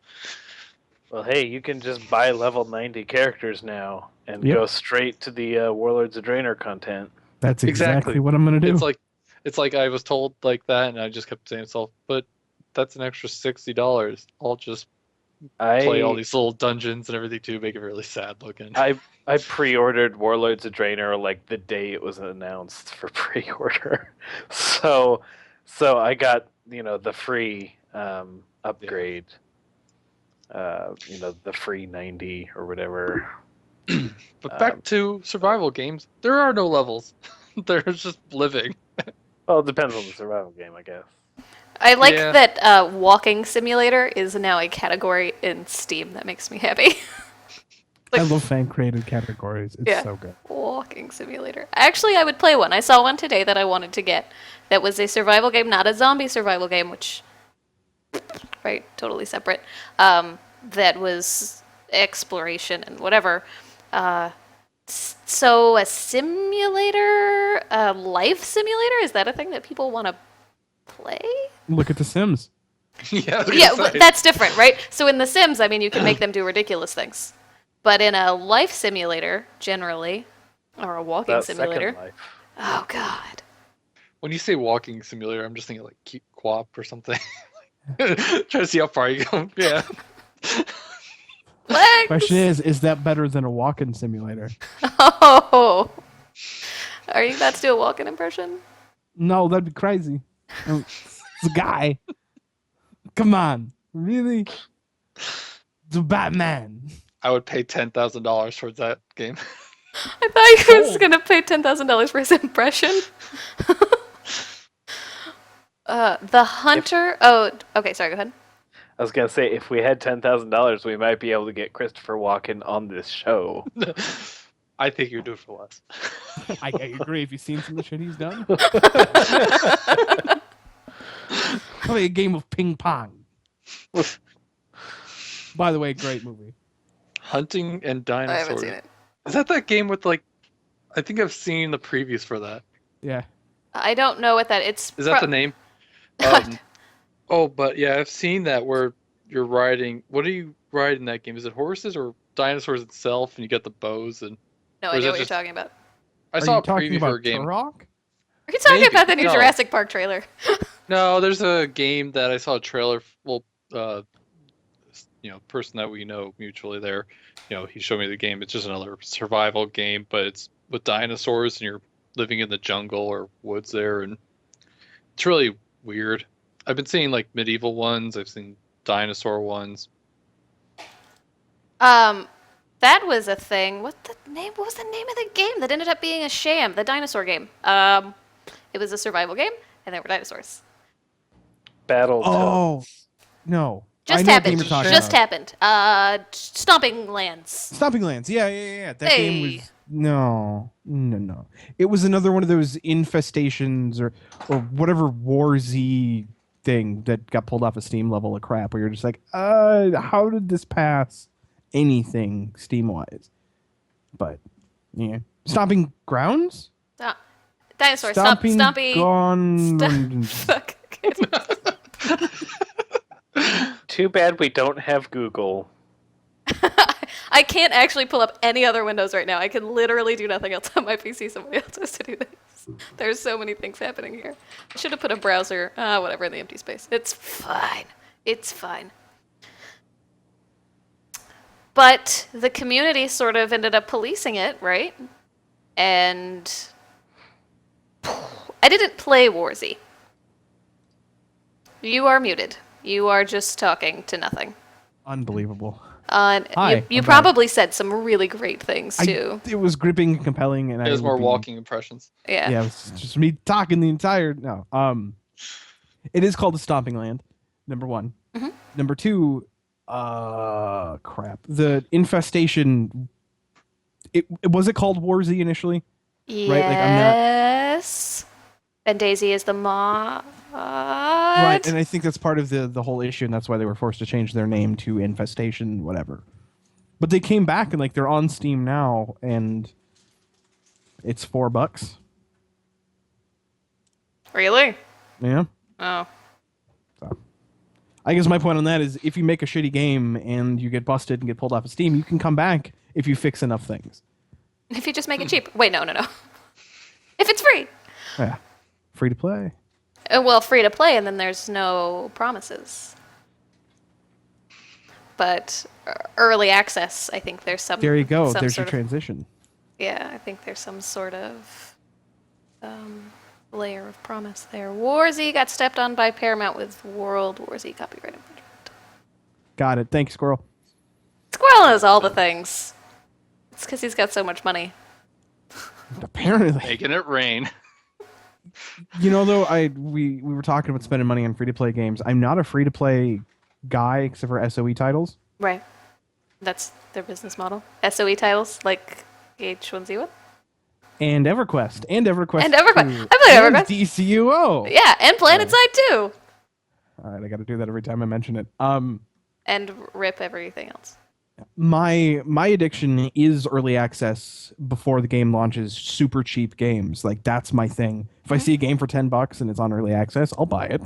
well, hey, you can just buy level 90 characters now and Yep. go straight to the Warlords of Draenor content. That's exactly Exactly. what I'm going to do. It's like I was told like that, and I just kept saying to myself, but that's an extra $60. I'll just play all these little dungeons and everything too, make it really sad looking. I pre-ordered Warlords of Draenor like the day it was announced for pre-order, so I got the free upgrade, the free 90 or whatever. But back to survival games, there are no levels. There's just living. Well, it depends on the survival game, I guess. I like Yeah. that walking simulator is now a category in Steam. That makes me happy. I love fan created categories. It's Yeah. so good. Walking simulator. Actually, I would play one. I saw one today that I wanted to get. That was a survival game, not a zombie survival game, which, right, totally separate. That was exploration and whatever. So a simulator, a life simulator, is that a thing that people want to play? Look at The Sims. Yeah, I was gonna Yeah, say. that's different, right? So in The Sims, I mean, you can make them do ridiculous things. But in a life simulator, generally, or a walking That simulator, Second Life. oh god, When you say walking simulator, I'm just thinking like Keep Quap or something. Try to see how far you go. Yeah. Legs! Question is that better than a walk-in simulator? Oh. Are you about to do a walk-in impression? No, that'd be crazy. It's a guy. Come on, really? It's a Batman. I would pay $10,000 towards that game. I thought he was Sold. gonna pay $10,000 for his impression. The Hunter. Oh, okay. Sorry. Go ahead. I was gonna say, if we had $10,000, we might be able to get Christopher Walken on this show. I think you'd do it for less. I agree. Have you seen some of the shit he's done? Play a game of ping pong. By the way, great movie. Hunting and I haven't Dinosaurs. seen it. Is that game with like? I think I've seen the previews for that. Yeah. I don't know what that. It's. Is that the name? Oh, but yeah, I've seen that where you're riding. What do you ride in that game? Is it horses or dinosaurs itself? And you get the bows and. No Or is idea it what just- you're talking about. I Are saw you a talking preview for about a game. Turok? Are you talking Maybe. about the new No. Jurassic Park trailer? No, there's a game that I saw a trailer. Well, person that we know mutually there, he showed me the game. It's just another survival game, but it's with dinosaurs and you're living in the jungle or woods there, and it's really weird. I've been seeing like medieval ones. I've seen dinosaur ones. That was a thing. What was the name of the game that ended up being a sham? The dinosaur game. It was a survival game, and there were dinosaurs. Battle. Oh, no. I Just know what happened. game you're talking Just about. happened. Stomping Lands. Stomping Lands. Yeah. That game Hey. was no. It was another one of those infestations or whatever War Z thing that got pulled off a Steam level of crap where you're just like, how did this pass anything Steam wise? But yeah. Stomping Grounds? Dinosaur. Stomping Stompy. Gone. Fuck. Too bad we don't have Google. I can't actually pull up any other windows right now. I can literally do nothing else on my PC. Somebody else has to do this. There's so many things happening here. I should have put a browser, whatever, in the empty space. It's fine. It's fine. But the community sort of ended up policing it, right? And I didn't play Warzy. You are muted. You are just talking to nothing. Unbelievable. And Hi, you I'm back. probably said some really great things too. It was gripping and compelling, and There's I more would be- walking impressions. Yeah. Yeah, it was just me talking the entire no. It is called the Stomping Land. Number one. Mhm. Number two. Crap. The infestation. It was it called War Z initially? Right, like, I'm not- Yes. And Daisy is the mod. Right, and I think that's part of the whole issue, and that's why they were forced to change their name to Infestation, whatever. But they came back and like they're on Steam now, and it's $4. Really? Yeah. Oh. So, I guess my point on that is, if you make a shitty game and you get busted and get pulled off of Steam, you can come back if you fix enough things. If you just make it cheap. Wait, no. If it's free. Yeah, free to play. Well, free to play, and then there's no promises. But early access, I think there's some. There you go. some There's your sort of- transition. Yeah, I think there's some sort of layer of promise there. Warzy got stepped on by Paramount with World War Z copyright infringement. Got it. Thank you, Squirrel. Squirrel knows all the things. It's because he's got so much money. Apparently, Making it rain. you know, though, we were talking about spending money on free to play games. I'm not a free to play guy except for SOE titles. Right. That's their business model. SOE titles like H1Z1. And EverQuest. And EverQuest. And EverQuest. 2, I played and EverQuest. DCUO. Yeah, and PlanetSide too. All right, I got to do that every time I mention it. And rip everything else. My addiction is early access before the game launches. Super cheap games, like that's my thing. If I see a game for $10 and it's on early access, I'll buy it.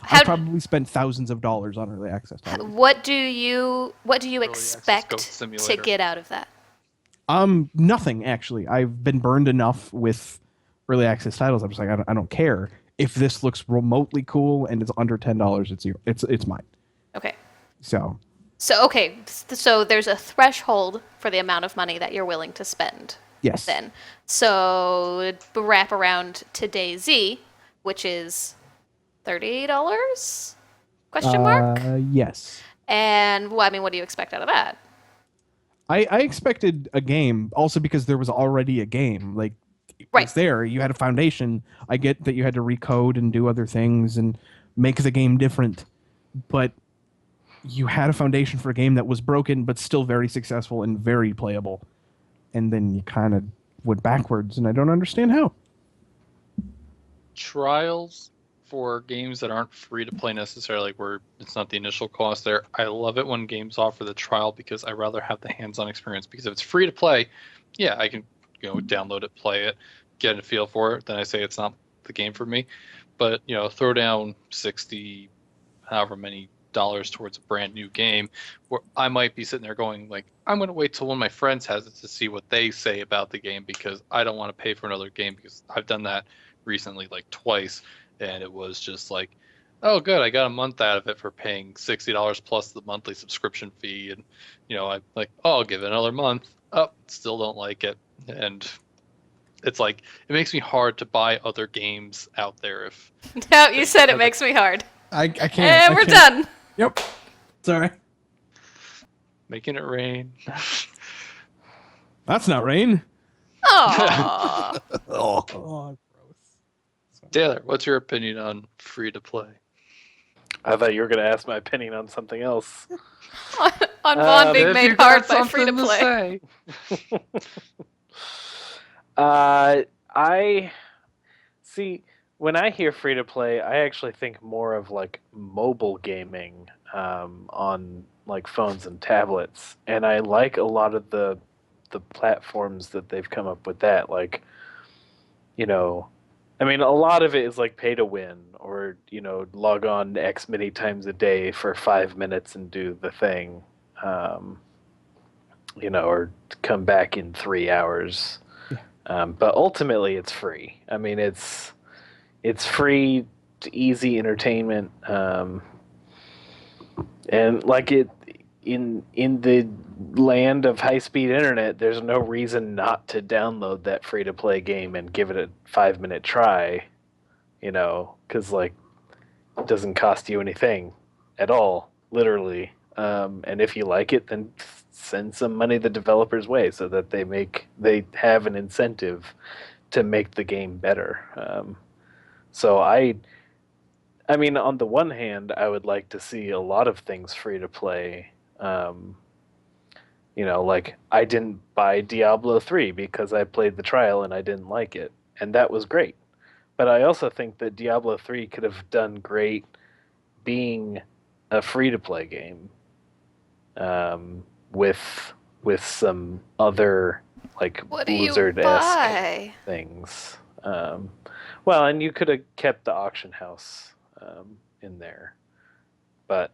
How- I've probably spent thousands of dollars on early access titles. What do you access expect Goat to Simulator. get out of that? Nothing actually. I've been burned enough with early access titles. I'm just like, I don't care if this looks remotely cool and it's under $10. It's mine. Okay. So So, okay, so there's a threshold for the amount of money that you're willing to spend Yes. then. So, wrap around to DayZ, which is $30? Question mark? Yes. And, well, I mean, what do you expect out of that? I expected a game, also because there was already a game. Like, it Right. was there. You had a foundation. I get that you had to recode and do other things and make the game different, but you had a foundation for a game that was broken but still very successful and very playable. And then you kind of went backwards, and I don't understand how. Trials for games that aren't free to play necessarily, where it's not the initial cost there. I love it when games offer the trial because I rather have the hands-on experience. Because if it's free to play, yeah, I can download it, play it, get a feel for it. Then I say it's not the game for me. But throw down 60, however many dollars towards a brand new game, where I might be sitting there going like, I'm going to wait till one of my friends has it to see what they say about the game, because I don't want to pay for another game, because I've done that recently like twice, and it was just like, oh good, I got a month out of it for paying $60 plus the monthly subscription fee. And I'm like, oh, I'll give it another month. Oh, still don't like it. And it's like, it makes me hard to buy other games out there if No, you they said it have makes me hard. I can't. And I we're can't. done. Yep. Sorry. making it rain. That's not rain. Aww. Oh, gross. Taylor, what's your opinion on free to play? I thought you were going to ask my opinion on something else. On Vaughn being If made you got hard by free to something play. say. I see. When I hear free to play, I actually think more of like mobile gaming on like phones and tablets, and I like a lot of the platforms that they've come up with. That like, I mean, a lot of it is like pay to win, or log on X many times a day for 5 minutes and do the thing, um, or come back in 3 hours. But ultimately, it's free. I mean, it's free, easy entertainment, and like it in the land of high speed internet, there's no reason not to download that free to play game and give it a 5 minute try. Because like it doesn't cost you anything at all, literally. And if you like it, then send some money the developers' way so that they have an incentive to make the game better. So I mean, on the one hand, I would like to see a lot of things free to play. Like I didn't buy Diablo 3 because I played the trial and I didn't like it, and that was great. But I also think that Diablo 3 could have done great being a free to play game, with some other like What do you Blizzard-esque buy? things. Well, and you could have kept the auction house in there, but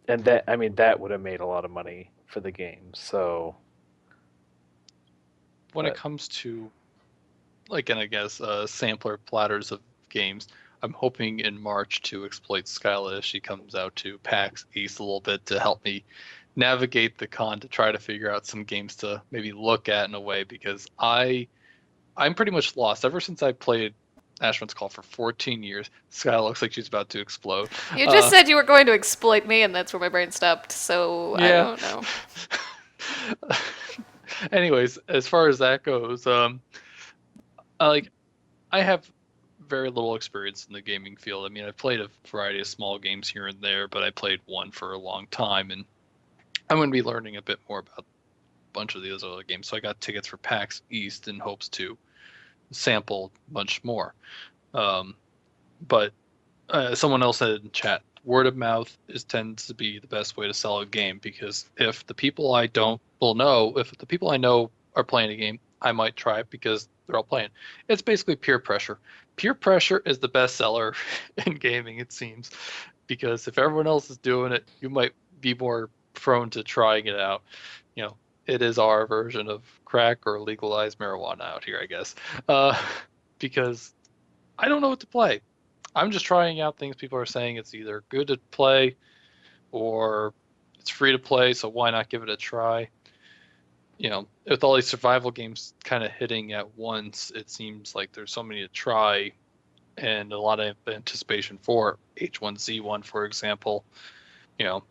that would have made a lot of money for the game. So When it But- comes to, like, and I guess sampler platters of games, I'm hoping in March to exploit Skyla as she comes out to PAX East a little bit to help me navigate the con, to try to figure out some games to maybe look at in a way, because I'm pretty much lost ever since I played Ashman's Call for 14 years. Skyla looks like she's about to explode. You just said you were going to exploit me, and that's where my brain stopped. So I Yeah. don't know. Anyways, as far as that goes, I have very little experience in the gaming field. I mean, I've played a variety of small games here and there, but I played one for a long time, and I'm going to be learning a bit more about a bunch of these other games. So I got tickets for PAX East in hopes to sample much more. But someone else said in chat, word of mouth tends to be the best way to sell a game, because if the people I know are playing a game, I might try it because they're all playing. It's basically peer pressure. Peer pressure is the best seller in gaming, it seems, because if everyone else is doing it, you might be more prone to trying it out. It is our version of crack or legalized marijuana out here, I guess, because I don't know what to play. I'm just trying out things people are saying it's either good to play or It's free to play, so why not give it a try? With all these survival games kind of hitting at once, it seems like there's so many to try and a lot of anticipation for H1Z1, for example. You know,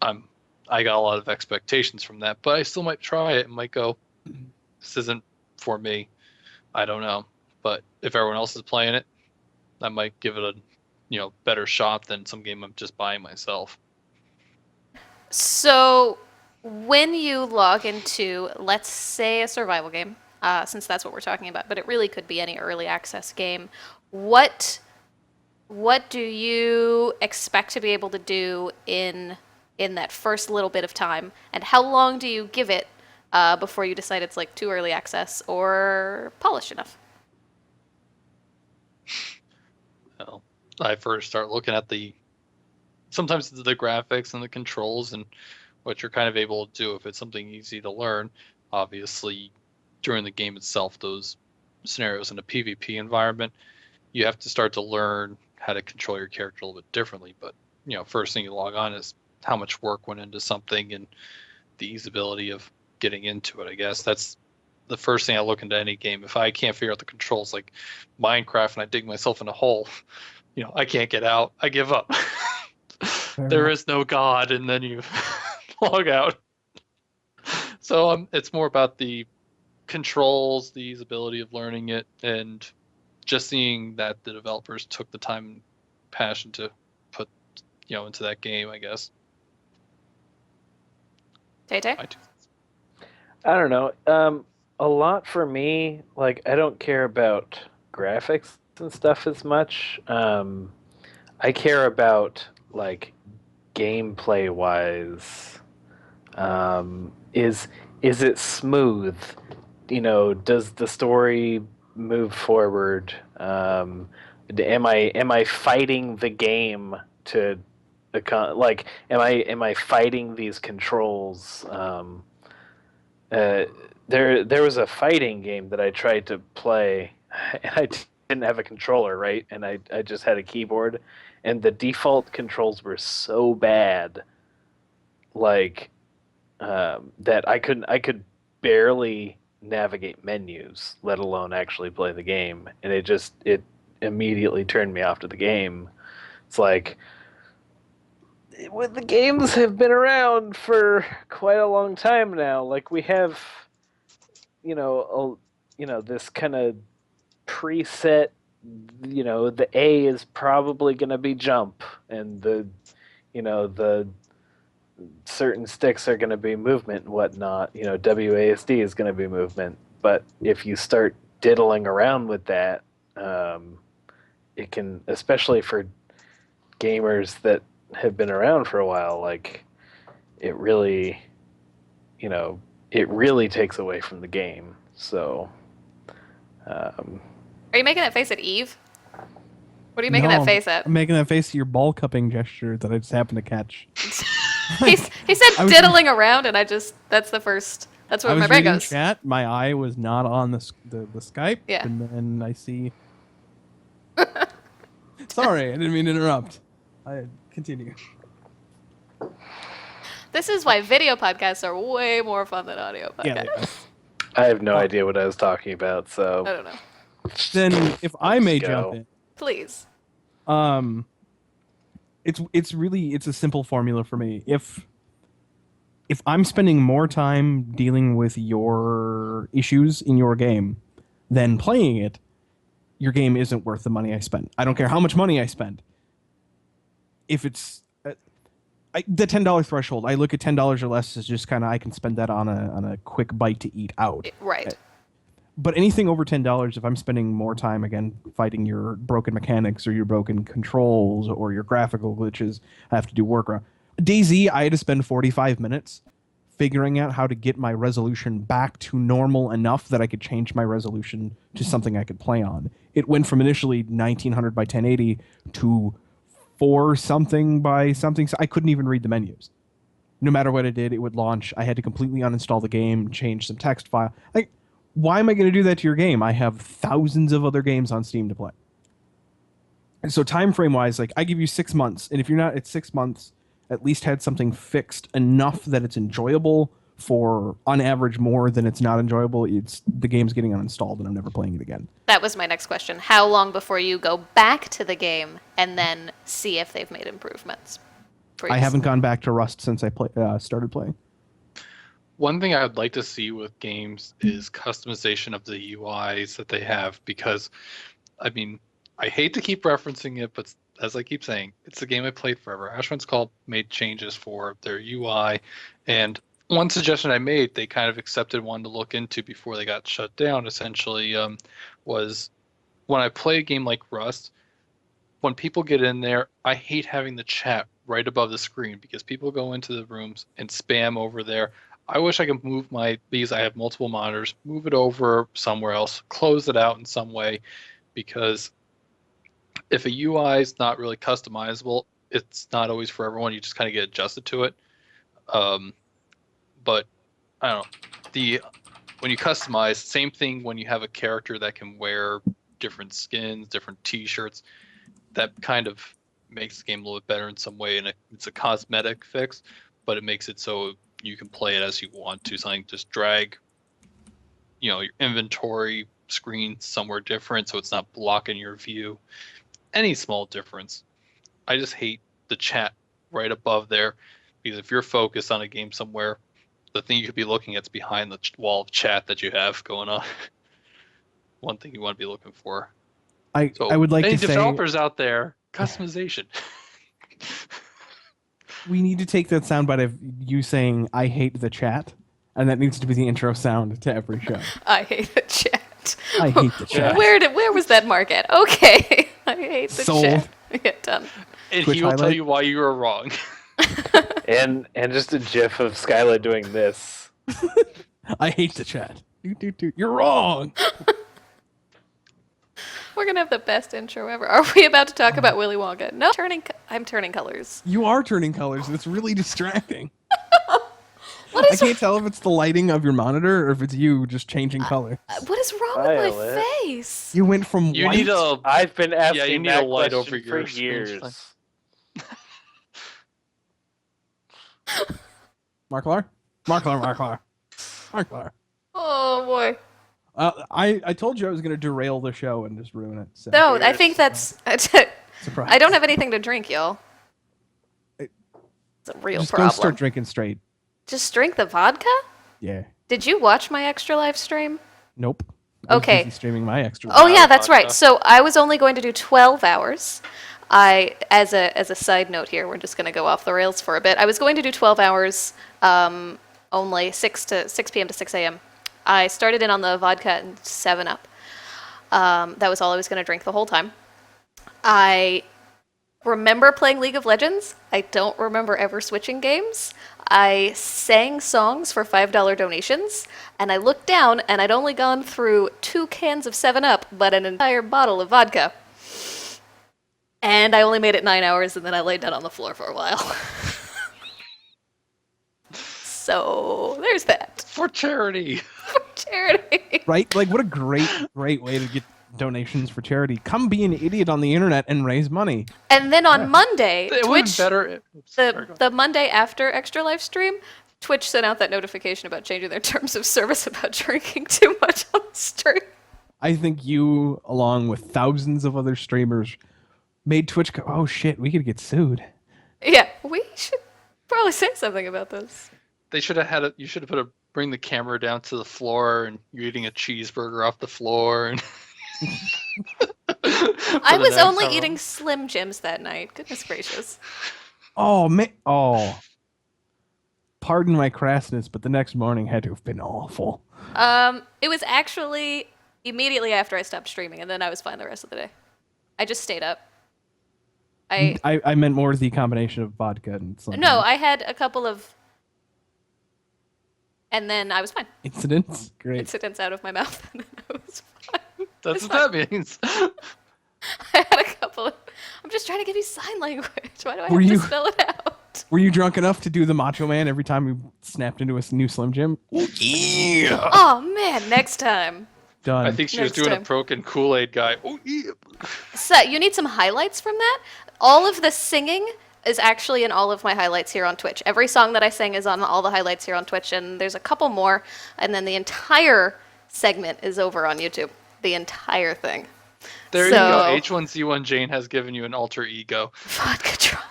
I got a lot of expectations from that, but I still might try it and might go, this isn't for me. I don't know. But if everyone else is playing it, I might give it a better shot than some game I'm just buying myself. So, when you log into, let's say, a survival game, since that's what we're talking about, but it really could be any early access game, what do you expect to be able to do in that first little bit of time, and how long do you give it before you decide it's like too early access or polished enough? Well, I first start looking at sometimes it's the graphics and the controls and what you're kind of able to do. If it's something easy to learn, obviously during the game itself, those scenarios in a PvP environment, you have to start to learn how to control your character a little bit differently. But first thing you log on is how much work went into something and the easeability of getting into it. I guess that's the first thing I look into any game. If I can't figure out the controls, like Minecraft, and I dig myself in a hole, I can't get out, I give up. There is no God, and then you log out. So it's more about the controls, the easeability of learning it, and just seeing that the developers took the time and passion to put into that game, I guess. Tay-Tay? I don't know. A lot for me, like, I don't care about graphics and stuff as much. I care about, like, gameplay wise. Is it smooth? Does the story move forward? Am I fighting the game to like am I fighting these controls? There was a fighting game that I tried to play, and I didn't have a controller, right? And I just had a keyboard, and the default controls were so bad, like that I could barely navigate menus, let alone actually play the game. And it immediately turned me off to the game. It's like, when the games have been around for quite a long time now, like we have, this kind of preset, the A is probably going to be jump, and the certain sticks are going to be movement and whatnot. WASD is going to be movement. But if you start diddling around with that, it can, especially for gamers that have been around for a while, like, it really takes away from the game. So, Are you making that face at Eve? What are you making that face at? I'm making that face at your ball cupping gesture that I just happened to catch. He said diddling around, and that's where my brain goes. Chat. My eye was not on the Skype. Yeah. And then I see. Sorry, I didn't mean to interrupt. I continue. This is why video podcasts are way more fun than audio podcasts. Yeah. I have no idea what I was talking about, so I don't know. Then, if I may Let's jump go. in, Please. it's a simple formula for me. If I'm spending more time dealing with your issues in your game than playing it, your game isn't worth the money I spend. I don't care how much money I spend. If it's the $10 threshold, I look at $10 or less as just kind of, I can spend that on a quick bite to eat out. Right. But anything over $10, if I'm spending more time, again, fighting your broken mechanics or your broken controls or your graphical glitches, I have to do workaround. DayZ, I had to spend 45 minutes figuring out how to get my resolution back to normal enough that I could change my resolution to something I could play on. It went from initially 1900 by 1080 to 4 something by something. So I couldn't even read the menus. No matter what I did, it would launch. I had to completely uninstall the game, change some text file. Like, why am I going to do that to your game? I have thousands of other games on Steam to play. And so time frame wise, like, I give you 6 months, and if you're not at 6 months, at least had something fixed enough that it's enjoyable for, on average, more than it's not enjoyable, the game's getting uninstalled and I'm never playing it again. That was my next question. How long before you go back to the game and then see if they've made improvements? I haven't gone back to Rust since I started playing. One thing I'd like to see with games is customization of the UIs that they have, because, I mean, I hate to keep referencing it, but as I keep saying, it's a game I played forever. Ashman's Call made changes for their UI, and one suggestion I made, they kind of accepted one to look into before they got shut down, essentially, was when I play a game like Rust, when people get in there, I hate having the chat right above the screen because people go into the rooms and spam over there. I wish I could move because I have multiple monitors, move it over somewhere else, close it out in some way, because if a UI is not really customizable, it's not always for everyone. You just kind of get adjusted to it. But I don't know. When you customize, same thing when you have a character that can wear different skins, different T-shirts, that kind of makes the game a little bit better in some way, and it's a cosmetic fix, but it makes it so you can play it as you want to. Something just drag, your inventory screen somewhere different so it's not blocking your view. Any small difference. I just hate the chat right above there, because if you're focused on a game somewhere, the thing you could be looking at's behind the wall of chat that you have going on. One thing you want to be looking for. I would like any to say developers out there, customization. we need to take that soundbite of you saying "I hate the chat," and that needs to be the intro sound to every show. I hate the chat. I hate the chat. Where was that mark at? Okay. I hate the Sold. chat. Yeah, done. And Twitch he will tell highlight? you why you were wrong. And just a gif of Skyla doing this. I hate the chat. You're wrong. We're gonna have the best intro ever. Are we about to talk about Willy Wonka? No, I'm turning colors. You are turning colors, and it's really distracting. What I is can't tell if it's the lighting of your monitor or if it's you just changing color. what is wrong with my Violet. face? You went from You white. need a I've been asking you need that a light question over your for screen. years. Marklar? Marklar. Oh boy. I told you I was going to derail the show and just ruin it. So. No, I think that's. Surprise. I don't have anything to drink, y'all. It- It's a real Just problem. go start drinking straight. Just drink the vodka? Yeah. Did you watch my extra live stream? Nope. I was Okay. busy streaming my extra. Oh yeah, that's vodka. right. So I was only going to do 12 hours. As a side note here, we're just going to go off the rails for a bit. I was going to do 12 hours, only 6 p.m. to 6 a.m. I started in on the vodka and 7-Up. That was all I was going to drink the whole time. I remember playing League of Legends. I don't remember ever switching games. I sang songs for $5 donations, and I looked down, and I'd only gone through 2 cans of 7-Up, but an entire bottle of vodka. And I only made it 9 hours, and then I laid down on the floor for a while. So there's that. for charity. Charity. Right? Like, what a great way to get donations for charity. Come be an idiot on the internet and raise money. And then on Monday, It would be Twitch, better. Sorry, go ahead. the Monday after Extra Live Stream, Twitch sent out that notification about changing their terms of service about drinking too much on the stream. I think you, along with thousands of other streamers, made Twitch go, oh shit, we could get sued. Yeah, we should probably say something about this. They should have had it. You should have bring the camera down to the floor, and you're eating a cheeseburger off the floor. And I was only eating Slim Jims that night. Goodness gracious. Oh, man. Oh. Pardon my crassness, but the next morning had to have been awful. It was actually immediately after I stopped streaming, and then I was fine the rest of the day. I just stayed up. I meant more the combination of vodka and Slim No, Jim. I had a couple of, and then I was fine. Incidents? Great. Incidents out of my mouth, and then I was fine. That's what that means. I had a couple of. I'm just trying to give you sign language. Why do I Were have you- to spell it out? Were you drunk enough to do the Macho Man every time we snapped into a new Slim Jim? Yeah. Oh man, next time. Done. I think she was Next doing time. a broken Kool-Aid guy. Oh yeah. So you need some highlights from that. All of the singing is actually in all of my highlights here on Twitch. Every song that I sing is on all the highlights here on Twitch, and there's a couple more, and then the entire segment is over on YouTube. The entire thing. There you So- go. H1Z1 Jane has given you an alter ego. Vodka drama.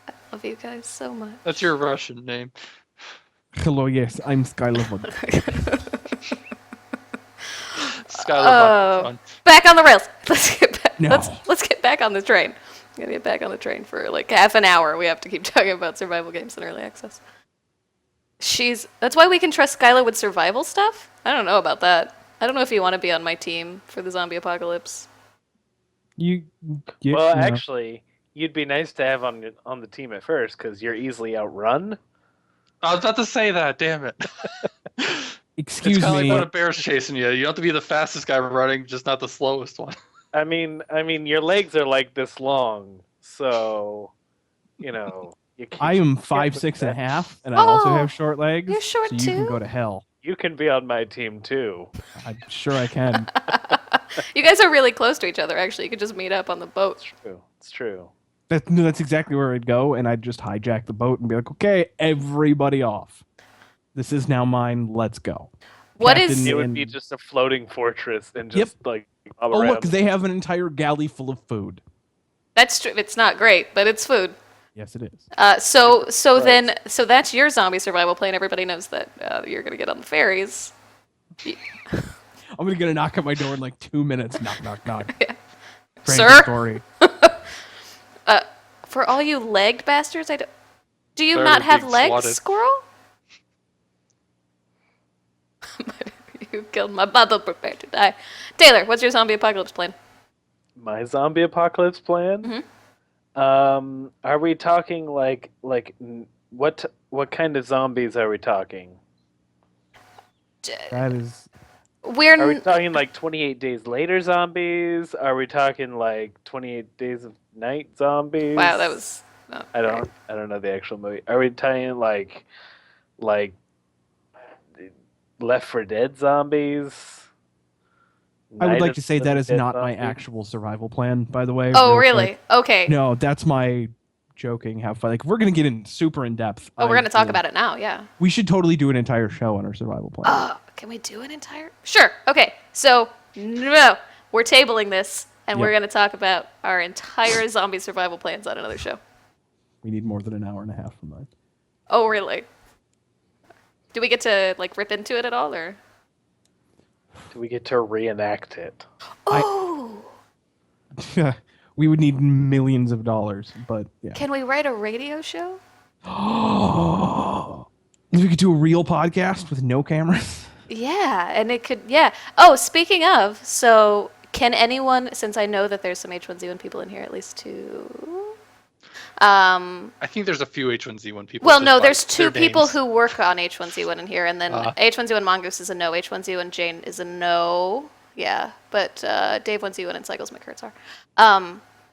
I love you guys so much. That's your Russian name. Hello, yes, I'm Skylar. Skylar Vodka. Back on the rails. Let's get back. No. Let's get back on the train. I'm gonna get back on the train for like half an hour. We have to keep talking about survival games in early access. That's why we can trust Skylar with survival stuff? I don't know about that. I don't know if you want to be on my team for the zombie apocalypse. Well, actually, you'd be nice to have on the team at first because you're easily outrun. I was about to say that. Damn it. Excuse It's kind of me. like when a bear's chasing you. You don't have to be the fastest guy running, just not the slowest one. I mean, your legs are like this long, so you know. I am 5'6.5", and I also Oh, have short legs. you're short so you can too? go to hell. You can be on my team too. I'm sure I can. You guys are really close to each other, actually. You could just meet up on the boat. It's true. That's exactly where I'd go, and I'd just hijack the boat and be like, "Okay, everybody off. This is now mine. Let's go." What is- Captain It would and- be just a floating fortress and just like all Oh, around. look, they have an entire galley full of food. That's true. It's not great, but it's food. Yes, it is. So that's your zombie survival plane. Everybody knows that you're gonna get on the ferries. I'm gonna get a knock at my door in like 2 minutes. Knock, knock, knock. Yeah. Crazy Sir? Story. For all you legged bastards, do you They're not have being legs, swatted. squirrel? You killed my mother, prepared to die. Taylor, what's your zombie apocalypse plan? My zombie apocalypse plan. Mhm. Are we talking what kind of zombies are we talking? That is. We're Are we talking like 28 Days Later zombies? Are we talking like 28 Days of Night zombies? wow, that was. Not I great. don't know the actual movie. Are we talking like Left 4 Dead zombies? I would Night like of to say the that is Dead not my zombies? actual survival plan, by the way. Oh, real really? quick. Okay. No, that's my joking. Have fun. Like, if we're gonna get in super in depth. Oh, we're gonna talk about it now. Yeah. We should totally do an entire show on our survival plan. Can we do an entire? Sure. Okay. So no, we're tabling this, and we're Yep. gonna talk about our entire zombie survival plans on another show. We need more than an hour and a half from that. Oh, really? Do we get to like rip into it at all, or? Do we get to reenact it? Oh, We would need millions of dollars, but yeah. can we write a radio show? We could do a real podcast with no cameras. Yeah, and it could. Yeah. Oh, speaking of, so can anyone? Since I know that there's some H1Z1 people in here, at least two. I think there's a few H1Z1 people. Well, just no, by there's two their people names. who work on H1Z1 in here, and then H1Z1 Mongoose is a no, H1Z1 Jane is a no. Yeah, but Dave 1Z1 and Cycles McCurts are.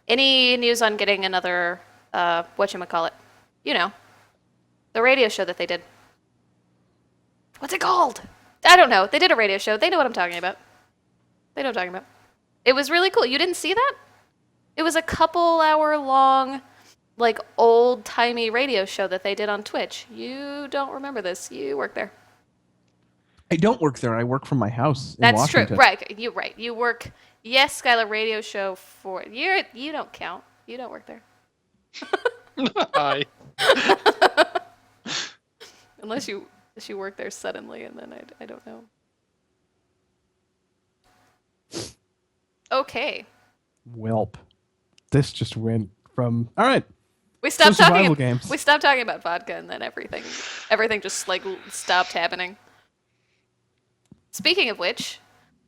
Any news on getting another, whatchamacallit? You know, the radio show that they did. What's it called? I don't know. They did a radio show. They know what I'm talking about. They know what I'm talking about. It was really cool. You didn't see that? It was a couple hour long, like old timey radio show that they did on Twitch. You don't remember this. You work there. I don't work there. I work from my house in That's Washington. true. Right. You're right. You work. Yes, Skylar, radio show for you don't count. You don't work there. Hi. Unless you work there suddenly, and then I don't know. Okay. Welp. This just went from all right. We stopped So talking. survival games. We stopped talking about vodka, and then everything just like stopped happening. Speaking of which,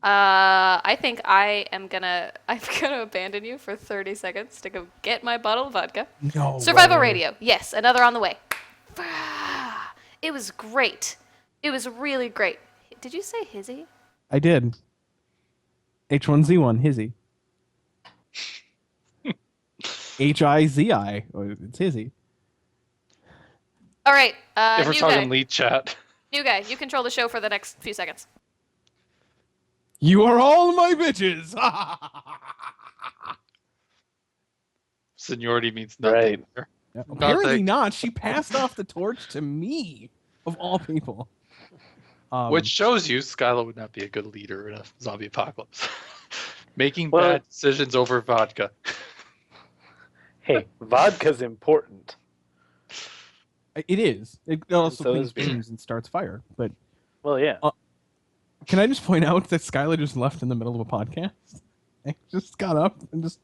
I think I'm gonna abandon you for 30 seconds to go get my bottle of vodka. No. Survival way. Radio. Yes, another on the way. It was great. It was really great. Did you say hizzy? I did. H1Z1 Hizzy. Hizi. Oh, it's Hizzy. All right. If we're New talking guy. lead chat. New guy. You control the show for the next few seconds. You are all my bitches. Seniority means nothing. Right. Here. Apparently thank- not. She passed off the torch to me, of all people. Which shows you Skylar would not be a good leader in a zombie apocalypse. Making Well- bad decisions over vodka. Hey, vodka's important. it is. It also so cleans is beer. fumes and starts fire. But Well, yeah. can I just point out that Skylar just left in the middle of a podcast? And just got up and just.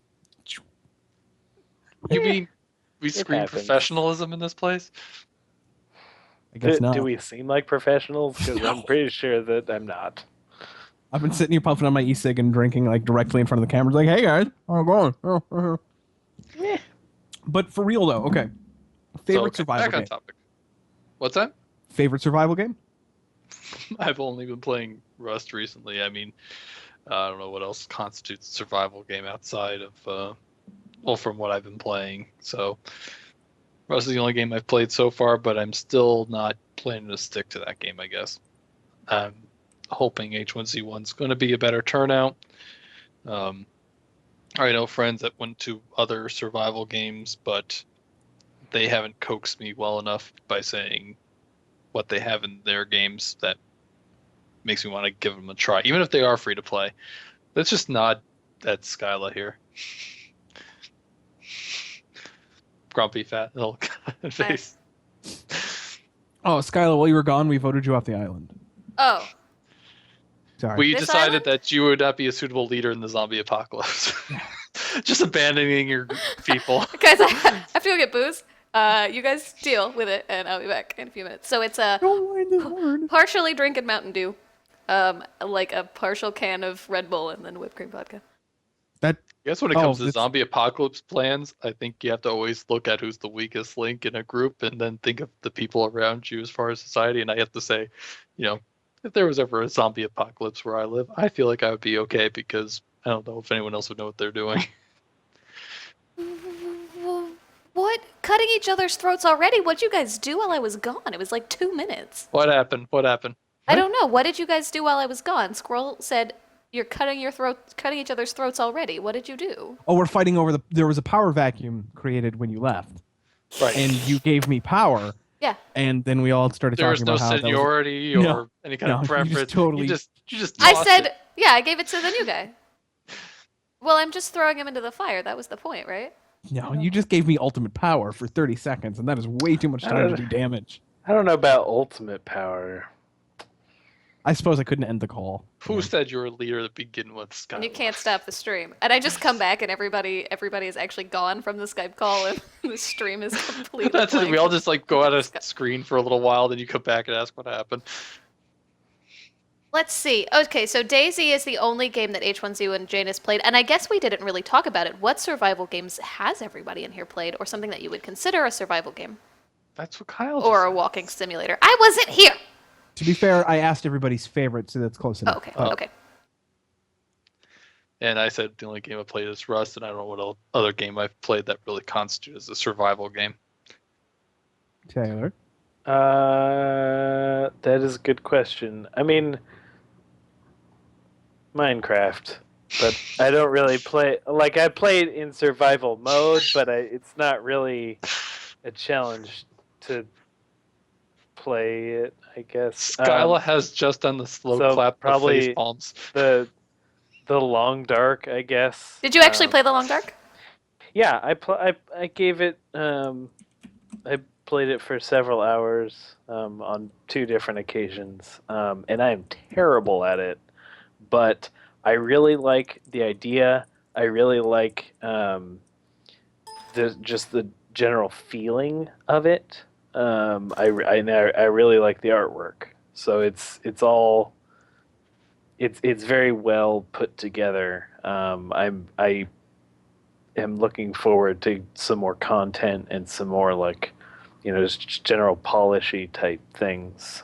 You mean we scream happens. professionalism in this place? I guess not. Do we seem like professionals? Because I'm pretty sure that I'm not. I've been sitting here puffing on my e-cig and drinking like directly in front of the camera, like, "Hey guys, how's it going?" Yeah. But for real though, okay. Favorite So, survival back on game. topic. What's that? Favorite survival game? I've only been playing Rust recently. I mean, I don't know what else constitutes a survival game outside of, well, from what I've been playing. So, Rust is the only game I've played so far, but I'm still not planning to stick to that game, I guess. I'm hoping H1Z1's going to be a better turnout. I know friends that went to other survival games, but they haven't coaxed me well enough by saying what they have in their games that makes me want to give them a try, even if they are free to play. Let's just nod at Skyla here. Grumpy fat little face. Oh, Skylar, while you were gone, we voted you off the island. Oh, Sorry. We This decided island? that you would not be a suitable leader in the zombie apocalypse. Just abandoning your people. guys, I have to go get booze. You guys deal with it, and I'll be back in a few minutes. So it's a Don't mind this word. partially drinking Mountain Dew, like a partial can of Red Bull, and then whipped cream vodka. That I guess when it Oh, comes to this- zombie apocalypse plans, I think you have to always look at who's the weakest link in a group and then think of the people around you as far as society. And I have to say, if there was ever a zombie apocalypse where I live, I feel like I would be okay because I don't know if anyone else would know what they're doing. What? Cutting each other's throats already? What'd you guys do while I was gone? It was like 2 minutes. What happened? What happened? I don't know. What did you guys do while I was gone? Squirrel said you're cutting each other's throats already. What did you do? Oh, we're fighting over there was a power vacuum created when you left, Right. and you gave me power, Yeah. and then we all started There was talking no about how that was. seniority or No. any kind No, of you just preference. totally- you just I lost said, it. yeah, I gave it to the new guy. Well, I'm just throwing him into the fire. That was the point, right? No, you just gave me ultimate power for 30 seconds, and that is way too much time to do damage. I don't know about ultimate power. I suppose I couldn't end the call. Who said you were a leader to begin with, Scott? And you can't stop the stream. And I just come back and everybody is actually gone from the Skype call and the stream is completely That's it. blank. We all just like go out of screen for a little while, then you come back and ask what happened. Let's see. Okay, so Daisy is the only game that H1Z and Janus played, and I guess we didn't really talk about it. What survival games has everybody in here played, or something that you would consider a survival game? That's what Kyle. Or a just walking simulator? I wasn't here! To be fair, I asked everybody's favorite, so that's close enough. Oh, okay, But okay. And I said the only game I played is Rust, and I don't know what other game I've played that really constitutes a survival game. Taylor. That is a good question. I mean, Minecraft, but I don't really play. Like, I played in survival mode, but it's not really a challenge to play it, I guess. Skyla has just done the slow so clap probably- of face palms. The Long Dark, I guess. Did you actually play The Long Dark? Yeah, I gave it. I played it for several hours on 2 different occasions, and I am terrible at it. But I really like the idea. I really like just the general feeling of it. I really like the artwork. So it's very well put together. I am looking forward to some more content and some more just general polishy type things.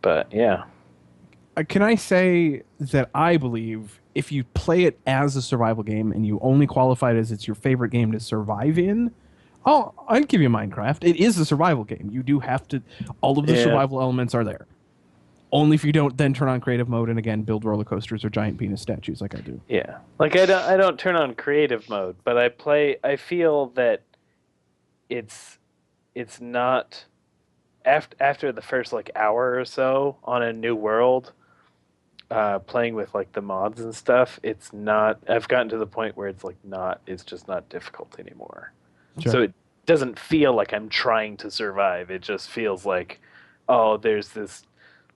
But yeah. Can I say that I believe if you play it as a survival game and you only qualify it as it's your favorite game to survive in, I'd give you Minecraft. It is a survival game. You do have to. All of the Yeah. survival elements are there. Only if you don't then turn on creative mode and again build roller coasters or giant penis statues like I do. Yeah, like I don't turn on creative mode, but I feel that it's not after the first like hour or so on a new world, playing with like the mods and stuff. It's not. I've gotten to the point where it's like not. It's just not difficult anymore. Sure. So it doesn't feel like I'm trying to survive. It just feels like, oh, there's this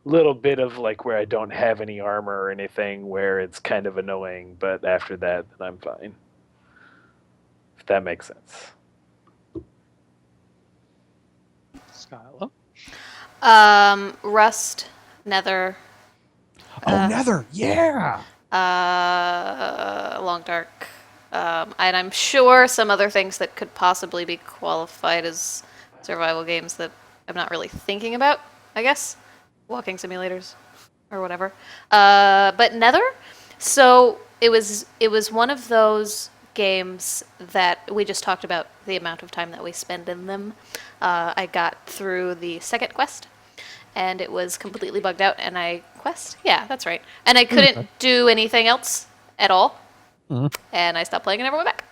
little bit of like where I don't have any armor or anything where it's kind of annoying, but after that, then I'm fine. If that makes sense. Skyla? Rust, Nether, Oh, Nether, yeah. Long Dark, and I'm sure some other things that could possibly be qualified as survival games that I'm not really thinking about, I guess. Walking simulators or whatever. But Nether, so it was one of those games that we just talked about the amount of time that we spend in them. I got through the second quest and it was completely bugged out and yeah, that's right. And I couldn't do anything else at all. And I stopped playing and never went back.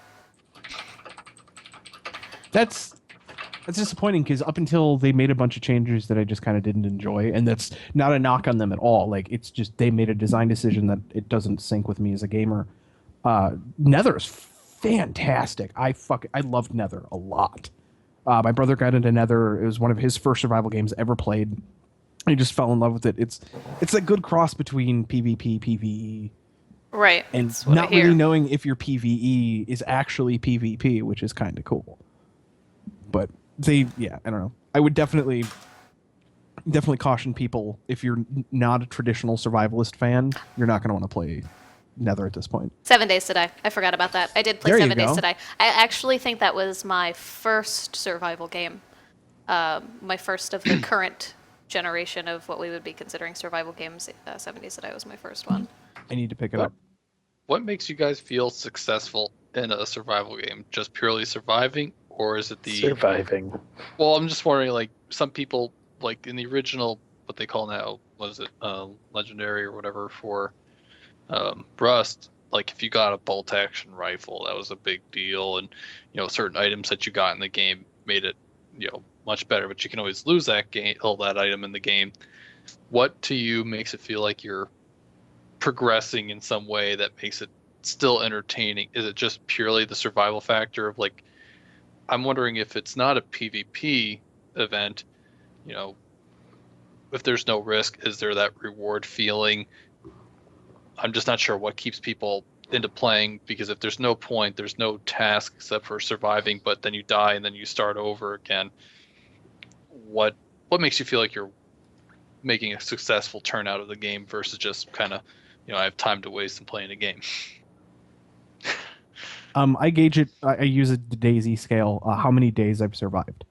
That's disappointing because up until they made a bunch of changes that I just kind of didn't enjoy, and that's not a knock on them at all. Like it's just they made a design decision that it doesn't sync with me as a gamer. Nether is fantastic. I loved Nether a lot. My brother got into Nether. It was one of his first survival games ever played. He just fell in love with it. It's a good cross between PvP, PvE, Right. and that's what I not hear. really knowing if your PvE is actually PvP, which is kind of cool. But I don't know. I would definitely caution people if you're not a traditional survivalist fan, you're not going to want to play Nether at this point. 7 Days to Die. I forgot about that. I did play There you 7 Days go. to Die. I actually think that was my first survival game. My first of the current generation of what we would be considering survival games. 7 Days to Die was my first one. I need to pick it What? up. What makes you guys feel successful in a survival game? Just purely surviving, or is it the Surviving. Well, I'm just wondering, like, some people, like, in the original, what they call now, what is it, Legendary or whatever for Rust, like, if you got a bolt-action rifle, that was a big deal, and, certain items that you got in the game made it, much better, but you can always lose that item in the game. What to you makes it feel like you're progressing in some way that makes it still entertaining? Is it just purely the survival factor of, like, I'm wondering if it's not a PvP event, if there's no risk, is there that reward feeling? I'm just not sure what keeps people into playing, because if there's no point, there's no task except for surviving, but then you die and then you start over again. What makes you feel like you're making a successful turn out of the game versus just kind of, I have time to waste in playing a game? I gauge it. I use a DayZ scale. How many days I've survived.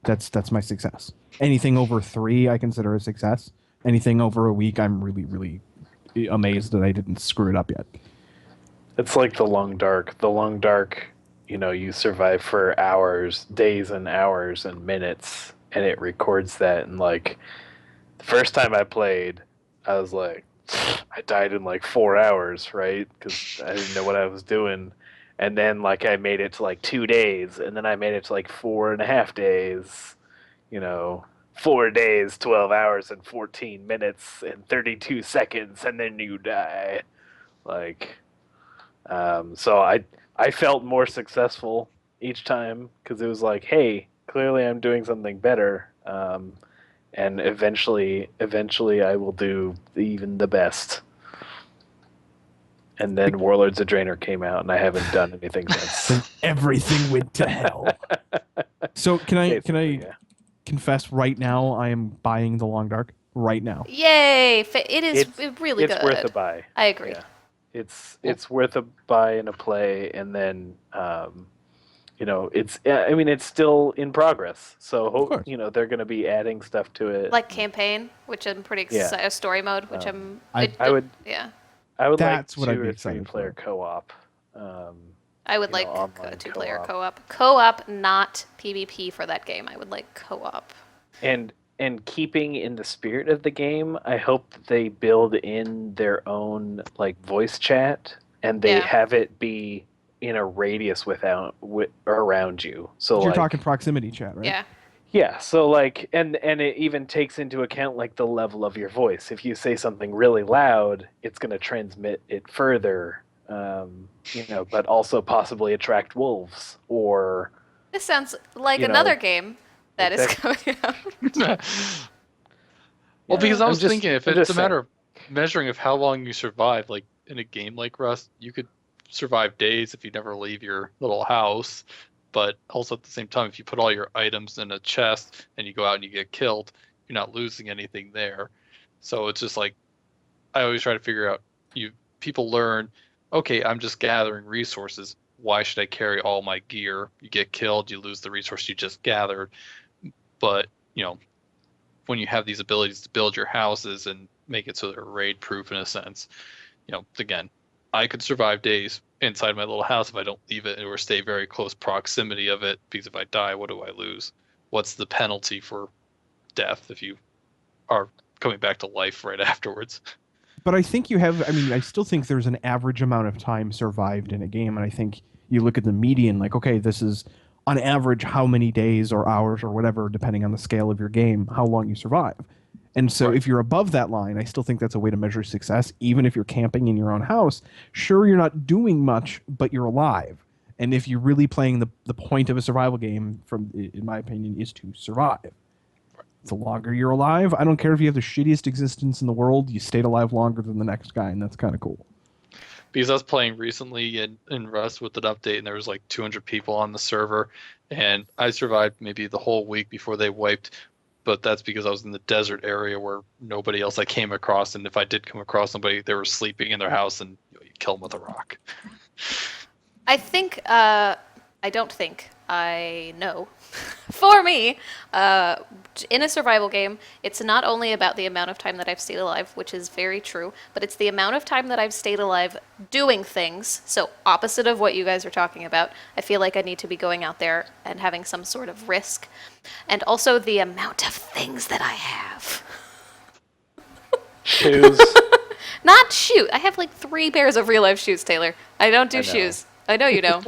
That's my success. Anything over 3, I consider a success. Anything over a week, I'm really, really amazed that I didn't screw it up yet. It's like the Long Dark. The Long Dark, you survive for hours, days and hours and minutes, and it records that. And like, the first time I played, I was like, I died in like 4 hours, right? Because I didn't know what I was doing. And then like I made it to like 2 days, and then I made it to like 4.5 days. 4 days, 12 hours, and 14 minutes, and 32 seconds, and then you die. Like, so I felt more successful each time because it was like, hey, clearly I'm doing something better, and eventually I will do even the best. And then Warlords of Draenor came out, and I haven't done anything since. Then everything went to hell. So can I Basically, yeah. confess right now? I am buying the Long Dark right now. Yay! It is really It's good. worth a buy. I agree. Yeah. It's worth a buy and a play, and then it's still in progress. So course. they're going to be adding stuff to it. Like campaign, which I'm pretty excited. Yeah. Story mode, which I would Yeah. That's like what I'd 2 be or excited 3-player for. co-op. I would like online 2-player co-op. co-op. Co-op, not PvP for that game. I would like co-op. And and keeping in the spirit of the game, I hope that they build in their own like voice chat, and they Yeah. have it be in a radius around you. So You're like, talking proximity chat, right? Yeah. yeah, so like, and it even takes into account like the level of your voice. If you say something really loud, it's going to transmit it further, but also possibly attract wolves or This sounds like You know, another game that is exactly. coming out. Well, because I I'm was just- thinking if I'm it's just a matter of measuring of how long you survive, like in a game like Rust, you could survive days if you never leave your little house. But also at the same time, if you put all your items in a chest and you go out and you get killed, you're not losing anything there. So it's just like I always try to figure out people learn, okay, I'm just gathering resources. Why should I carry all my gear? You get killed, you lose the resource you just gathered. But, when you have these abilities to build your houses and make it so they're raid proof in a sense, again, I could survive days inside my little house if I don't leave it or stay very close proximity of it, because if I die, what do I lose? What's the penalty for death if you are coming back to life right afterwards? But I think I still think there's an average amount of time survived in a game, and I think you look at the median, like, okay, this is on average how many days or hours or whatever, depending on the scale of your game, how long you survive. And so Right. if you're above that line, I still think that's a way to measure success, even if you're camping in your own house. Sure, you're not doing much, but you're alive. And if you're really playing the point of a survival game, in my opinion, is to survive. The longer you're alive, I don't care if you have the shittiest existence in the world, you stayed alive longer than the next guy, and that's kind of cool. Because I was playing recently in Rust with an update, and there was like 200 people on the server, and I survived maybe the whole week before they wiped. But that's because I was in the desert area where nobody else I came across, and if I did come across somebody, they were sleeping in their house, and you kill them with a rock. I think, I don't think, I know. For me, in a survival game, it's not only about the amount of time that I've stayed alive, which is very true, but it's the amount of time that I've stayed alive doing things. So, opposite of what you guys are talking about, I feel like I need to be going out there and having some sort of risk. And also the amount of things that I have. shoes. Not shoot. I have like 3 pairs of real life shoes, Taylor. I don't do I know. shoes. I know you don't.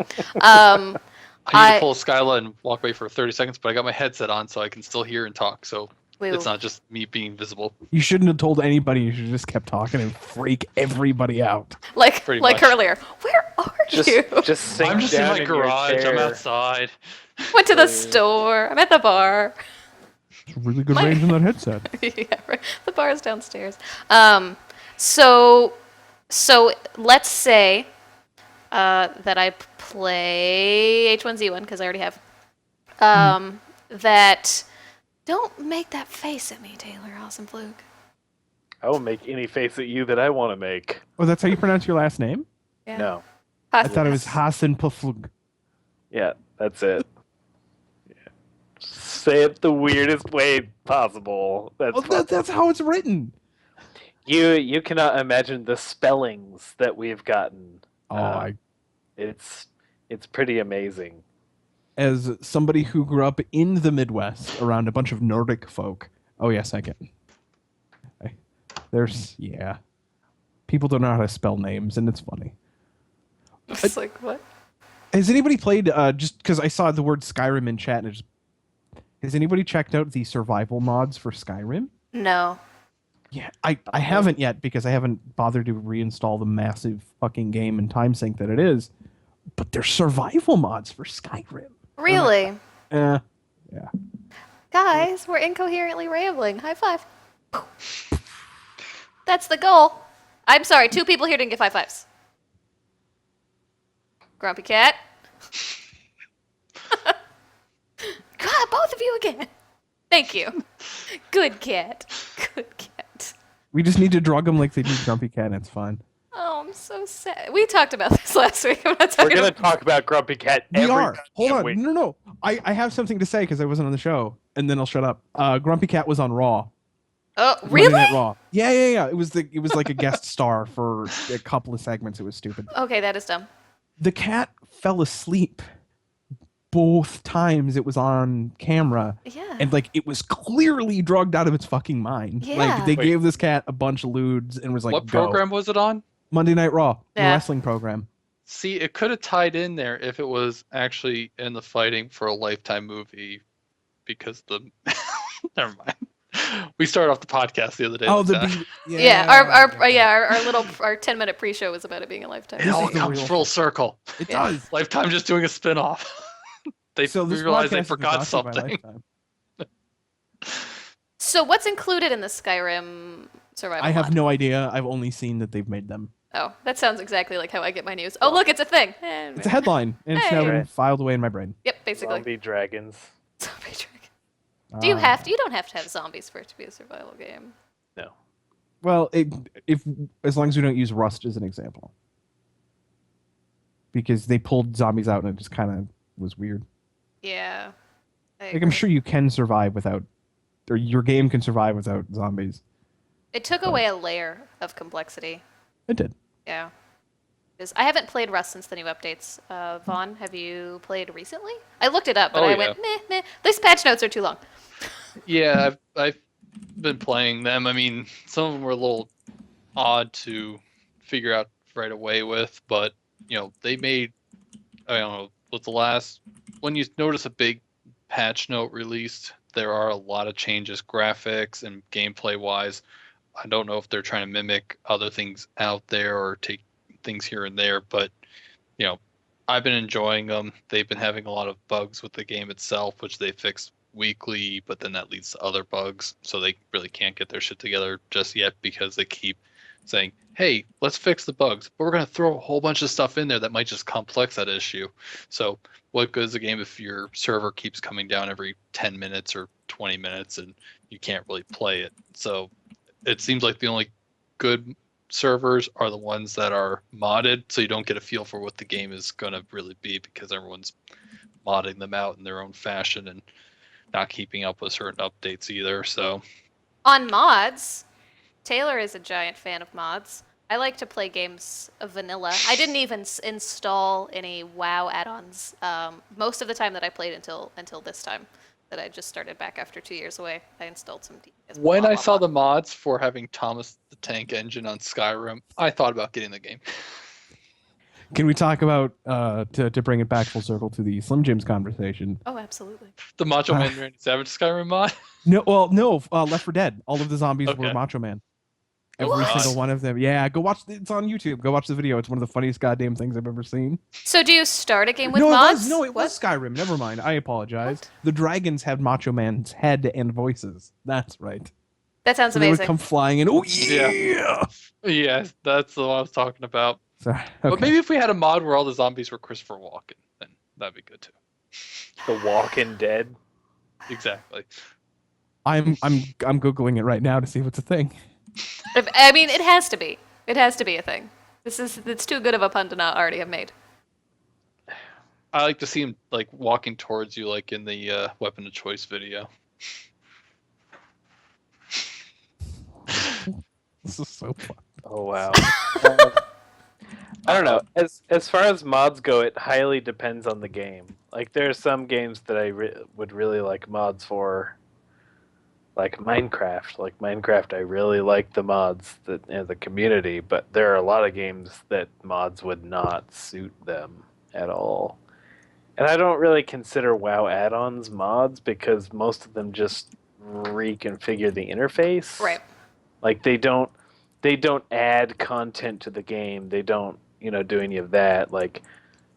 I need to pull Skyla and walk away for 30 seconds, but I got my headset on so I can still hear and talk, so it's not just me being visible. You shouldn't have told anybody. You should have just kept talking and freak everybody out. like Pretty like much. earlier. Where are Just you? just sink I'm just in down my your garage. I'm chair. outside. Went to the store. I'm at the bar. It's a really good range in that headset. Yeah, right. The bar is downstairs. So let's say that I play H1Z1 because I already have. That don't make that face at me, Taylor Awesome Fluke. I will make any face at you that I want to make. Oh, that's how you pronounce your last name? Yeah. No. I thought it was Hassan Paflug. Yeah, that's it. Yeah. Say it the weirdest way possible. That's Well, that's how it's written. you cannot imagine the spellings that we've gotten. Oh, It's pretty amazing. as somebody who grew up in the Midwest around a bunch of Nordic folk. Oh, yes, I can. People don't know how to spell names, and it's funny. It's like what? Has anybody played, just because I saw the word Skyrim in chat, and has anybody checked out the survival mods for Skyrim? No. Yeah, I haven't yet because I haven't bothered to reinstall the massive fucking game and time sink that it is. But there's survival mods for Skyrim. Really? Yeah. Guys, we're incoherently rambling. High five. That's the goal. I'm sorry, 2 people here didn't get high fives. Grumpy Cat. God, both of you again. Thank you. Good cat. Good cat. We just need to drug them like they do Grumpy Cat, and it's fine. Oh, I'm so sad. We talked about this last week. I'm not We're talking gonna about talk about Grumpy Cat. We every are. Hold goddamn on. week. No. I have something to say because I wasn't on the show, and then I'll shut up. Grumpy Cat was on Raw. Oh, Monday really? Night Raw. Yeah. It was like a guest star for a couple of segments. It was stupid. Okay, that is dumb. The cat fell asleep both times it was on camera, Yeah. and like it was clearly drugged out of its fucking mind. Yeah. Like they Wait. gave this cat a bunch of lewds and was like, What "Go." program was it on? Monday Night Raw, the Yeah. wrestling program. See, it could have tied in there if it was actually in the fighting for a Lifetime movie, because the never mind. We started off the podcast the other day. Oh, like the that. Yeah, our 10-minute pre-show was about it being a Lifetime. It all This is the comes real full circle. It Yeah. does. Lifetime just doing a spin-off. They So this realized they podcast has been forgot sponsored by something. Lifetime. So what's included in the Skyrim survival I have mod? no idea. I've only seen that they've made them. Oh, that sounds exactly like how I get my news. Oh, look, it's a thing. It's a headline, and it's now Hey. been filed away in my brain. Yep, basically. Zombie dragons. Zombie dragon. Do you Uh, have to? You don't have to have zombies for it to be a survival game. No. Well, as long as we don't use Rust as an example, because they pulled zombies out and it just kind of was weird. Yeah. I Like I'm agree. sure you can survive without, or your game can survive without zombies. It took away a layer of complexity. It did. Yeah. 'Cause I haven't played Rust since the new updates. Vaughn, have you played recently? I looked it up, but Oh, I yeah. went, meh, meh. These patch notes are too long. Yeah, I've been playing them. I mean, some of them were a little odd to figure out right away with, but they made, I don't know, with the last, when you notice a big patch note released, there are a lot of changes, graphics and gameplay wise. I don't know if they're trying to mimic other things out there or take things here and there, but I've been enjoying them. They've been having a lot of bugs with the game itself, which they fix weekly, but then that leads to other bugs, so they really can't get their shit together just yet because they keep saying, hey, let's fix the bugs, but we're going to throw a whole bunch of stuff in there that might just complex that issue. So what good is a game if your server keeps coming down every 10 minutes or 20 minutes and you can't really play it? So it seems like the only good servers are the ones that are modded, so you don't get a feel for what the game is going to really be because everyone's modding them out in their own fashion and not keeping up with certain updates either. So On mods, Taylor is a giant fan of mods. I like to play games of vanilla. I didn't even install any WoW add-ons. Most of the time that I played until this time that I just started back after 2 years away, I installed some. when blah, I blah, saw blah. the mods for having Thomas the Tank Engine on Skyrim, I thought about getting the game. Can we talk about to bring it back full circle to the Slim Jims conversation? Oh, absolutely. The Macho Man Randy Savage Skyrim mod. No, Left 4 Dead. All of the zombies were Okay. Macho Man. Every What? single one of them. Yeah, go watch. It's on YouTube. Go watch the video. It's one of the funniest goddamn things I've ever seen. So do you start a game with no, mods? it What? was Skyrim. Never mind. I apologize. What? The dragons had Macho Man's head and voices. That's right. That sounds So they would amazing. come flying in. Oh yeah. Yeah, that's the one I was talking about. Sorry. But Okay. maybe if we had a mod where all the zombies were Christopher Walken, then that'd be good too. The Walking Dead. Exactly. I'm googling it right now to see if it's a thing. I mean, it has to be. It has to be a thing. It's too good of a pun to not already have made. I like to see him like walking towards you, like in the weapon of choice video. This is so fun. Oh wow. I don't know. As far as mods go, it highly depends on the game. Like there are some games that I would really like mods for, like Minecraft. Like Minecraft, I really like the mods that the community, but there are a lot of games that mods would not suit them at all. And I don't really consider WoW add-ons mods because most of them just reconfigure the interface. Right. Like they don't add content to the game. They don't, do any of that. Like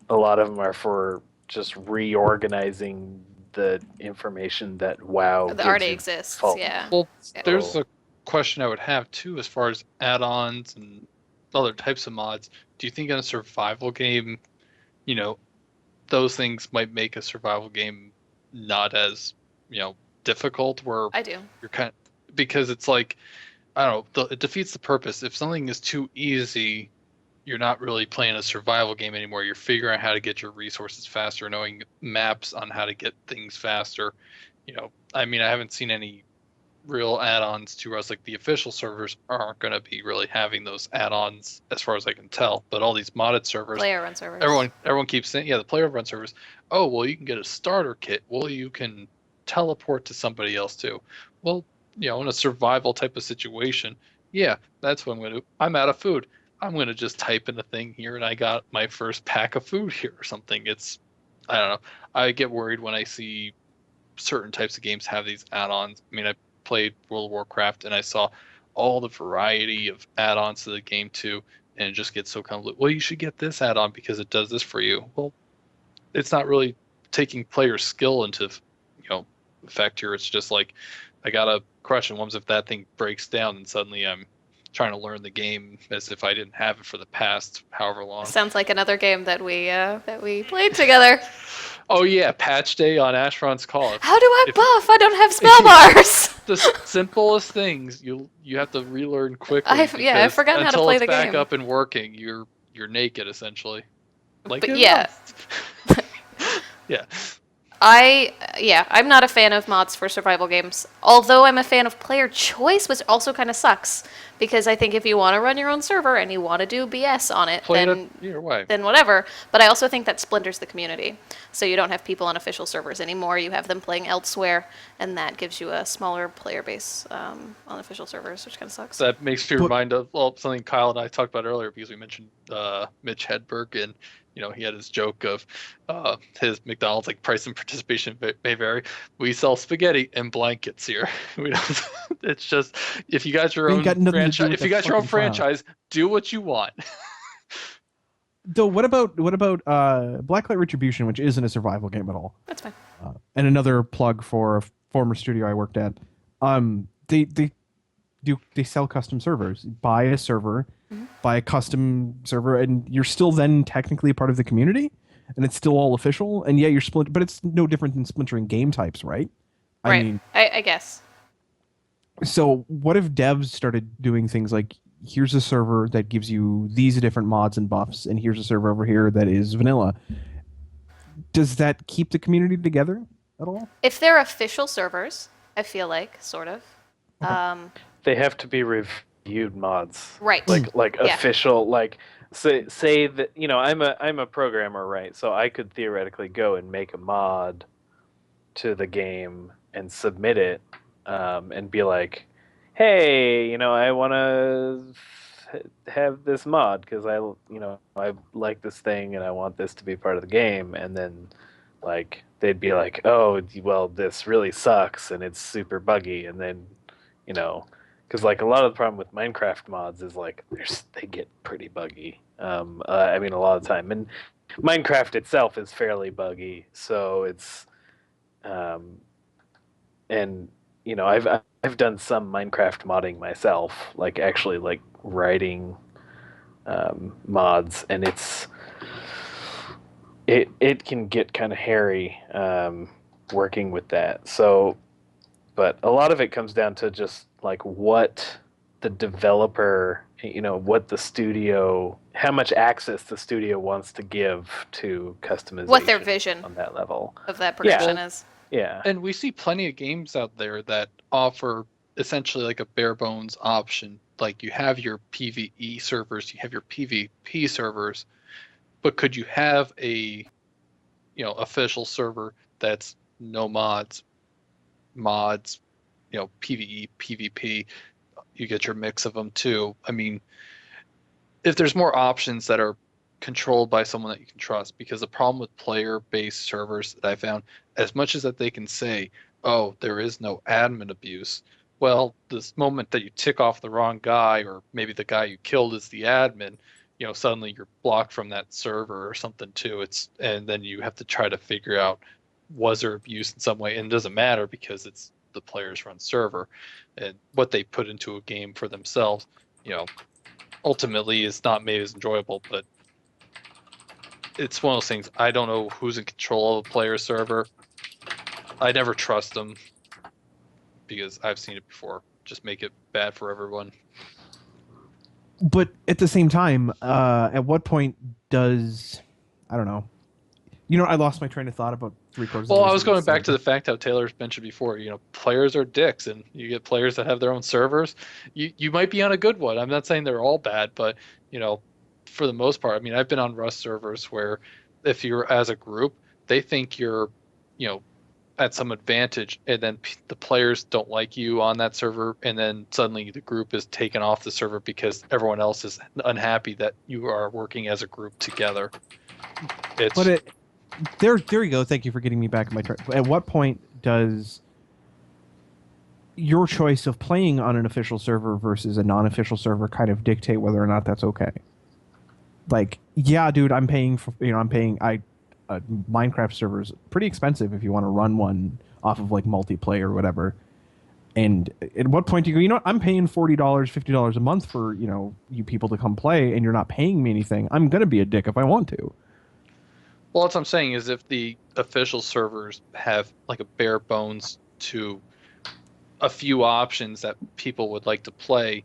a lot of them are for just reorganizing the information that WoW That gives already you. exists. fault. Yeah. Well, Yeah. there's a question I would have too, as far as add-ons and other types of mods. Do you think in a survival game, those things might make a survival game not as, difficult? Where I do. you're because it's like, I don't know, it defeats the purpose. If something is too easy, you're not really playing a survival game anymore. You're figuring out how to get your resources faster, knowing maps on how to get things faster. I mean, I haven't seen any real add-ons to Rust. Like the official servers aren't going to be really having those add-ons, as far as I can tell. But all these modded servers, Player run servers. everyone keeps saying, yeah, the player run servers. Oh, well, you can get a starter kit. Well, you can teleport to somebody else too. Well, in a survival type of situation, yeah, that's what I'm going to do. I'm out of food. I'm going to just type in a thing here, and I got my first pack of food here or something. I don't know. I get worried when I see certain types of games have these add-ons. I mean, I played World of Warcraft, and I saw all the variety of add-ons to the game too, and it just gets so convoluted. Well, you should get this add-on because it does this for you. Well, it's not really taking player skill into effect here. It's just like, I got a question. What if that thing breaks down and suddenly I'm trying to learn the game as if I didn't have it for the past however long? Sounds like another game that we played together. Oh yeah, patch day on Ashron's Call. How do I buff? I don't have spell bars. The simplest things you have to relearn quickly. I've forgotten how to play the game. Until it's back up and working, you're naked essentially. Like But yeah. Yeah. I'm not a fan of mods for survival games. Although I'm a fan of player choice, which also kind of sucks. Because I think if you want to run your own server and you want to do BS on it, Play then it your way. then whatever. But I also think that splinters the community. So you don't have people on official servers anymore. You have them playing elsewhere, and that gives you a smaller player base on official servers, which kind of sucks. That makes me remind of something Kyle and I talked about earlier, because we mentioned Mitch Hedberg, and he had his joke of his McDonald's, like, price and participation may vary. We sell spaghetti and blankets here. We don't. It's just, if you got your own franchise, do what you want. Though, what about Blacklight Retribution, which isn't a survival game at all? That's fine. And another plug for a former studio I worked at. They sell custom servers. Buy a server, buy a custom server, and you're still then technically a part of the community, and it's still all official. And yeah, you're split, but it's no different than splintering game types, right? Right. I mean, I guess. so what if devs started doing things like, here's a server that gives you these different mods and buffs, and here's a server over here that is vanilla? Does that keep the community together at all? If they're official servers, I feel like, sort of. They have to be reviewed mods. Right. Like Yeah. official, like say that I'm a programmer, right? So I could theoretically go and make a mod to the game and submit it, and be like, hey, I want to have this mod because I like this thing and I want this to be part of the game. And then, like, they'd be like, oh, well, this really sucks and it's super buggy. And then, because, like, a lot of the problem with Minecraft mods is, like, they get pretty buggy. I mean, a lot of the time. And Minecraft itself is fairly buggy, so it's and I've done some Minecraft modding myself, like actually like writing mods, and it can get kind of hairy working with that. So, but a lot of it comes down to just like what the developer, what the studio, how much access the studio wants to give to customization. What their vision on that level of that progression is. Yeah. And we see plenty of games out there that offer essentially like a bare bones option. Like, you have your PvE servers, you have your PvP servers, but could you have a official server that's no mods, PvE, PvP, you get your mix of them too. I mean, if there's more options that are controlled by someone that you can trust, because the problem with player-based servers that I found, as much as that they can say, oh, there is no admin abuse, well, this moment that you tick off the wrong guy, or maybe the guy you killed is the admin, suddenly you're blocked from that server or something too. And then you have to try to figure out, was there abuse in some way? And it doesn't matter because it's the players run server, and what they put into a game for themselves, ultimately is not made as enjoyable. But it's one of those things. I don't know who's in control of a player server. I never trust them because I've seen it before. Just make it bad for everyone. But at the same time, at what point does, I don't know, You know, I lost my train of thought about three-quarters of Well, the way I was through going this, back to the fact how Taylor's mentioned before, players are dicks, and you get players that have their own servers. You might be on a good one. I'm not saying they're all bad, but you know, for the most part, I mean, I've been on Rust servers where if you're as a group, they think you're, you know, at some advantage, and then the players don't like you on that server, and then suddenly the group is taken off the server because everyone else is unhappy that you are working as a group together. But It's there you go. Thank you for getting me back in my train. At what point does your choice of playing on an official server versus a non-official server kind of dictate whether or not that's okay? Like, yeah, dude, I'm paying for, Minecraft servers pretty expensive if you want to run one off of like multiplayer or whatever. And at what point do you go, I'm paying $40, $50 a month for, you people to come play, and you're not paying me anything. I'm going to be a dick if I want to. Well, what I'm saying is if the official servers have like a bare bones to a few options that people would like to play,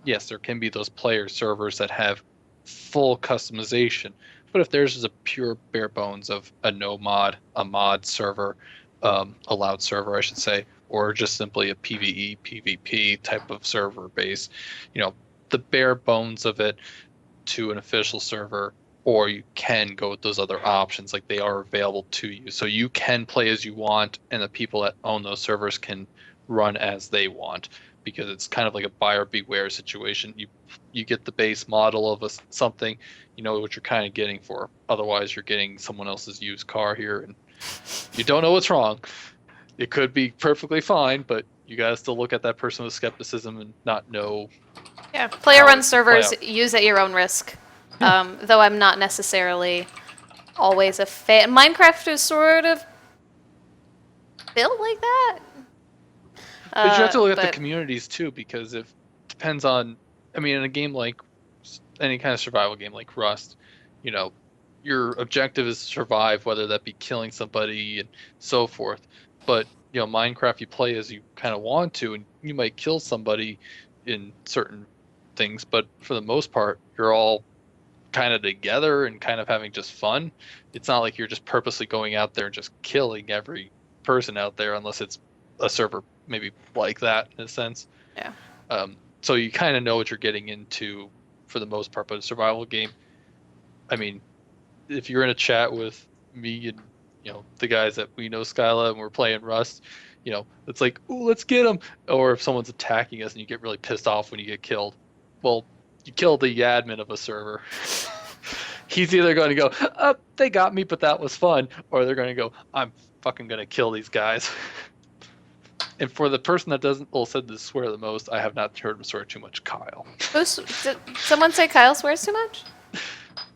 yes, there can be those player servers that have full customization. But if theirs is a pure bare bones of a no mod, a mod server, allowed server, I should say, or just simply a PvE, PvP type of server base, the bare bones of it to an official server, or you can go with those other options, like they are available to you. So you can play as you want, and the people that own those servers can run as they want, because it's kind of like a buyer beware situation. You get the base model of something, you know what you're kind of getting for. Otherwise, you're getting someone else's used car here, and you don't know what's wrong. It could be perfectly fine, but you gotta still look at that person with skepticism and not know. Yeah, player-run How it play servers out. use at your own risk. Though I'm not necessarily always a fan. Minecraft is sort of built like that. But you have to look at the but- communities too, because if depends on, I mean, in a game like any kind of survival game like Rust, your objective is to survive, whether that be killing somebody and so forth. But Minecraft, you play as you kind of want to, and you might kill somebody in certain things, but for the most part, you're all kind of together and kind of having just fun. It's not like you're just purposely going out there and just killing every person out there, unless it's a server maybe like that in a sense. Yeah. So you kind of know what you're getting into for the most part. But a survival game, I mean, if you're in a chat with me and the guys that we know, Skyla, and we're playing Rust, it's like, ooh, let's get them. Or if someone's attacking us and you get really pissed off when you get killed, well, you kill the admin of a server. He's either going to go, they got me, but that was fun, or they're going to go, I'm fucking going to kill these guys. And for the person that said to swear the most, I have not heard him swear too much, Kyle. Did someone say Kyle swears too much?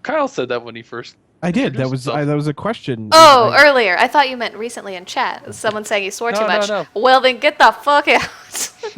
Kyle said that when he first. I did. That introduced was himself. that was a question. Oh, earlier. I thought you meant recently in chat. Someone saying you swore too No, much. no. Well, then get the fuck out.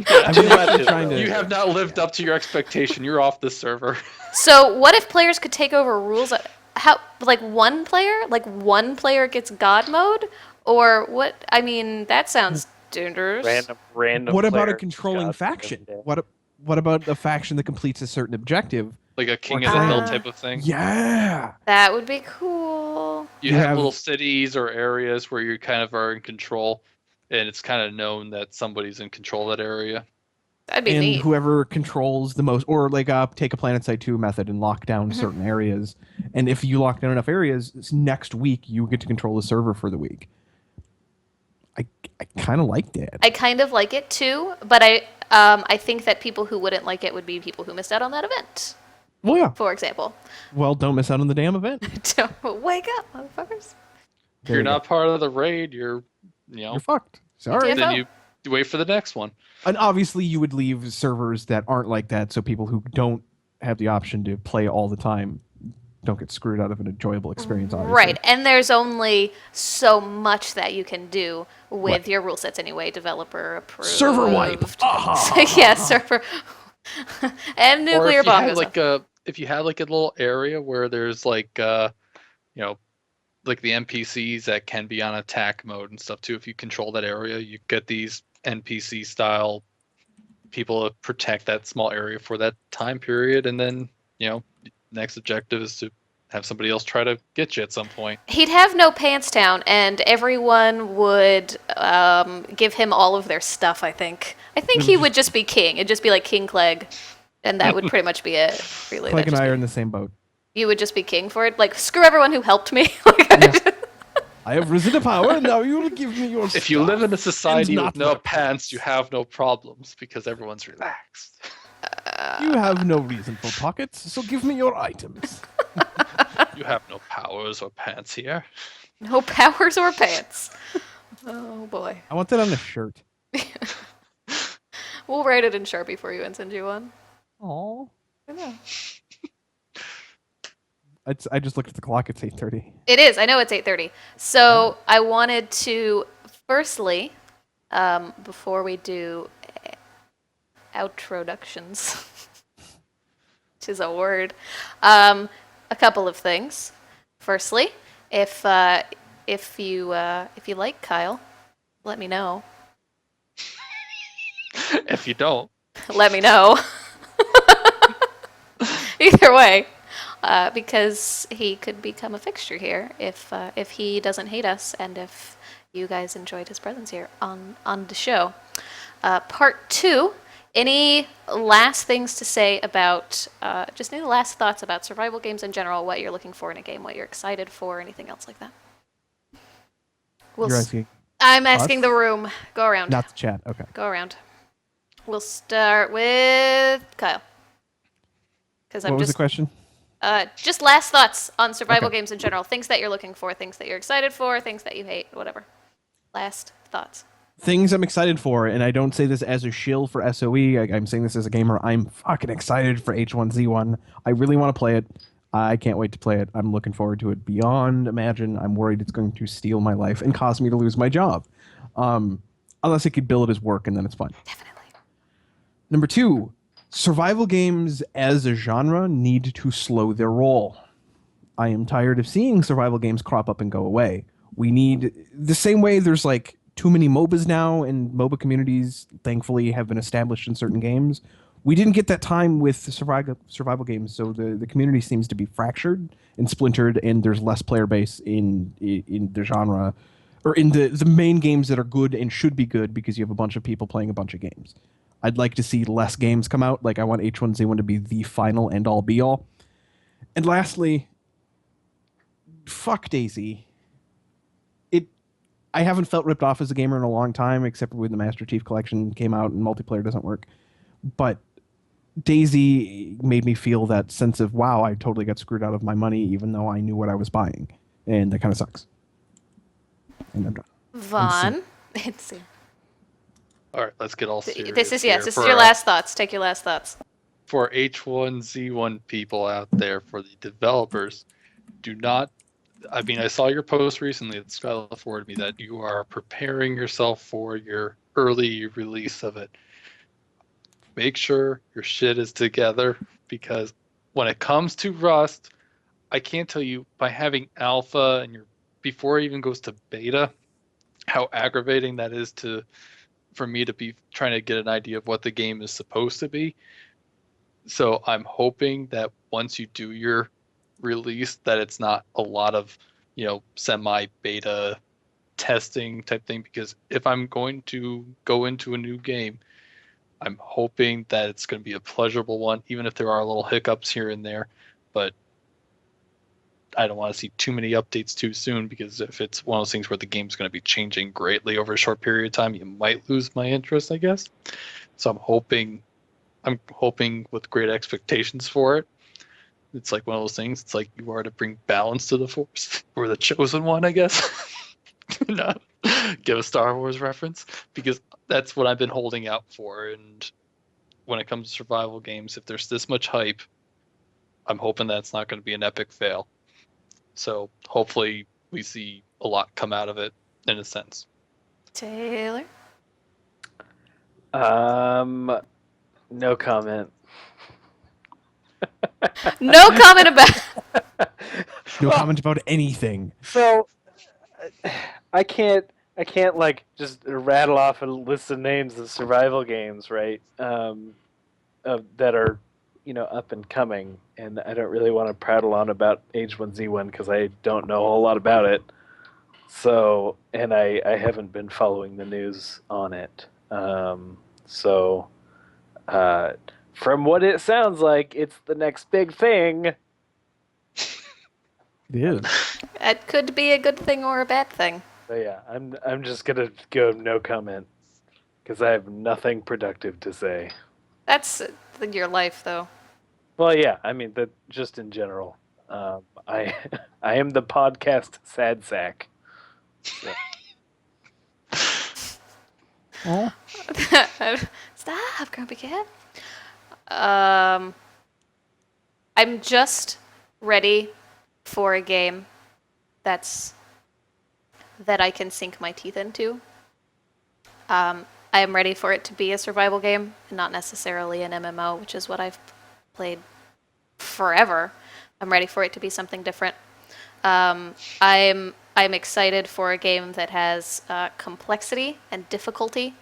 I've been actually trying to. You have not lived up to your expectation. You're off this server. So, what if players could take over rules? How, like one player? Like one player gets God mode? Or what? I mean, that sounds dangerous. Random. What about a player controlling got faction? them. What about a faction that completes a certain objective? Like a king Or of the hill clan. type of thing. Yeah. That would be cool. You You have have- little cities or areas where you kind of are in control, and it's kind of known that somebody's in control of that area. That'd be And neat. whoever controls the most, or like take a Planet Side 2 method and lock down certain areas. And if you lock down enough areas, next week you get to control the server for the week. I kind of like that. I kind of like it too, but I think that people who wouldn't like it would be people who missed out on that event, Well, yeah. for example. Well, don't miss out on the damn event. So, wake up, motherfuckers. If you're not part of the raid, you're fucked. Sorry. Yeah. then you wait for the next one. And obviously, you would leave servers that aren't like that, so people who don't have the option to play all the time don't get screwed out of an enjoyable experience. Obviously. Right, and there's only so much that you can do with Right. your rule sets anyway. Developer approved. Server wipe. Yeah, server. And Or nuclear if you bomb. have and like stuff. if you have like a little area where there's like like the NPCs that can be on attack mode and stuff too. If you control that area, you get these NPC style people to protect that small area for that time period, and then next objective is to have somebody else try to get you at some point. He'd have no pants down, and everyone would give him all of their stuff, I think. I think he would just be king. It'd just be like King Clegg, and that would pretty much be it. Really, Clegg and that'd just I be- are in the same boat. You would just be king for it? Like, screw everyone who helped me. I have risen to power, and now you will give me your If you live in a society not with no weapons. pants, you have no problems because everyone's relaxed. You have no reason for pockets, so give me your items. You have no powers or pants here. No powers or pants. Oh, boy. I want that on a shirt. We'll write it in Sharpie for you and send you one. Aww. I know. I just looked at the clock. It's 8:30. It is. I know it's 8:30. So I wanted to, firstly, before we do outroductions, which is a word, a couple of things. Firstly, if you like Kyle, let me know. If you don't, Let me know. Either way. Because he could become a fixture here if he doesn't hate us and if you guys enjoyed his presence here on the show. Part 2, any last things to say about, just any last thoughts about survival games in general, what you're looking for in a game, what you're excited for, anything else like that? You're asking, I'm asking us? the room. Go around. not the chat. Okay. Go around. We'll start with Kyle. Because What I'm was just the question? Just last thoughts on survival Okay. games in general. Things that you're looking for, things that you're excited for, things that you hate, whatever. Last thoughts. Things I'm excited for, and I don't say this as a shill for SOE. I'm saying this as a gamer. I'm fucking excited for H1Z1. I really want to play it. I can't wait to play it. I'm looking forward to it beyond imagine. I'm worried it's going to steal my life and cause me to lose my job. Unless it could bill it as work, and then it's fun. Definitely. Number 2, survival games as a genre need to slow their roll. I am tired of seeing survival games crop up and go away. We need the same way there's like too many MOBAs now, and MOBA communities thankfully have been established in certain games. We didn't get that time with survival games, so the community seems to be fractured and splintered, and there's less player base in the genre, or in the main games that are good and should be good because you have a bunch of people playing a bunch of games. I'd like to see less games come out. Like, I want H1Z1 to be the final end-all be-all. And lastly, fuck DayZ. I haven't felt ripped off as a gamer in a long time, except when the Master Chief Collection came out and multiplayer doesn't work. But DayZ made me feel that sense of, wow, I totally got screwed out of my money, even though I knew what I was buying. And that kind of sucks. And I'm done. Vaughn. Insane. all right, let's get all serious. This is here. this For, is your last thoughts. Take your last thoughts. For H1Z1 people out there, for the developers, do not. I mean, I saw your post recently that Skyla forwarded me that you are preparing yourself for your early release of it. Make sure your shit is together, because when it comes to Rust, I can't tell you, by having alpha and your before it even goes to beta, how aggravating that is for me to be trying to get an idea of what the game is supposed to be. So I'm hoping that once you do your release, that it's not a lot of, semi-beta testing type thing, because if I'm going to go into a new game, I'm hoping that it's going to be a pleasurable one, even if there are little hiccups here and there. But I don't want to see too many updates too soon, because if it's one of those things where the game's going to be changing greatly over a short period of time, you might lose my interest, I guess. So I'm hoping with great expectations for it. It's like one of those things. It's like you are to bring balance to the Force. We're the chosen one, I guess. No, give a Star Wars reference, because that's what I've been holding out for. And when it comes to survival games, if there's this much hype, I'm hoping that's not going to be an epic fail. So hopefully we see a lot come out of it in a sense. Taylor. No comment. No comment about. No Well, comment about anything. So I can't like just rattle off a list of names of survival games, right? That are up and coming. and I don't really want to prattle on about H1Z1 because I don't know a whole lot about it. So, and I haven't been following the news on it. So, from what it sounds like, it's the next big thing. It is. It could be a good thing or a bad thing. So yeah, I'm just gonna go no comment because I have nothing productive to say. That's your life, though. Well, yeah, I mean that just in general. I I am the podcast sad sack. So, Oh, Stop, Grumpy Cat. I'm just ready for a game that I can sink my teeth into. I am ready for it to be a survival game, and not necessarily an MMO, which is what I've played forever. I'm ready for it to be something different. I'm excited for a game that has complexity and difficulty,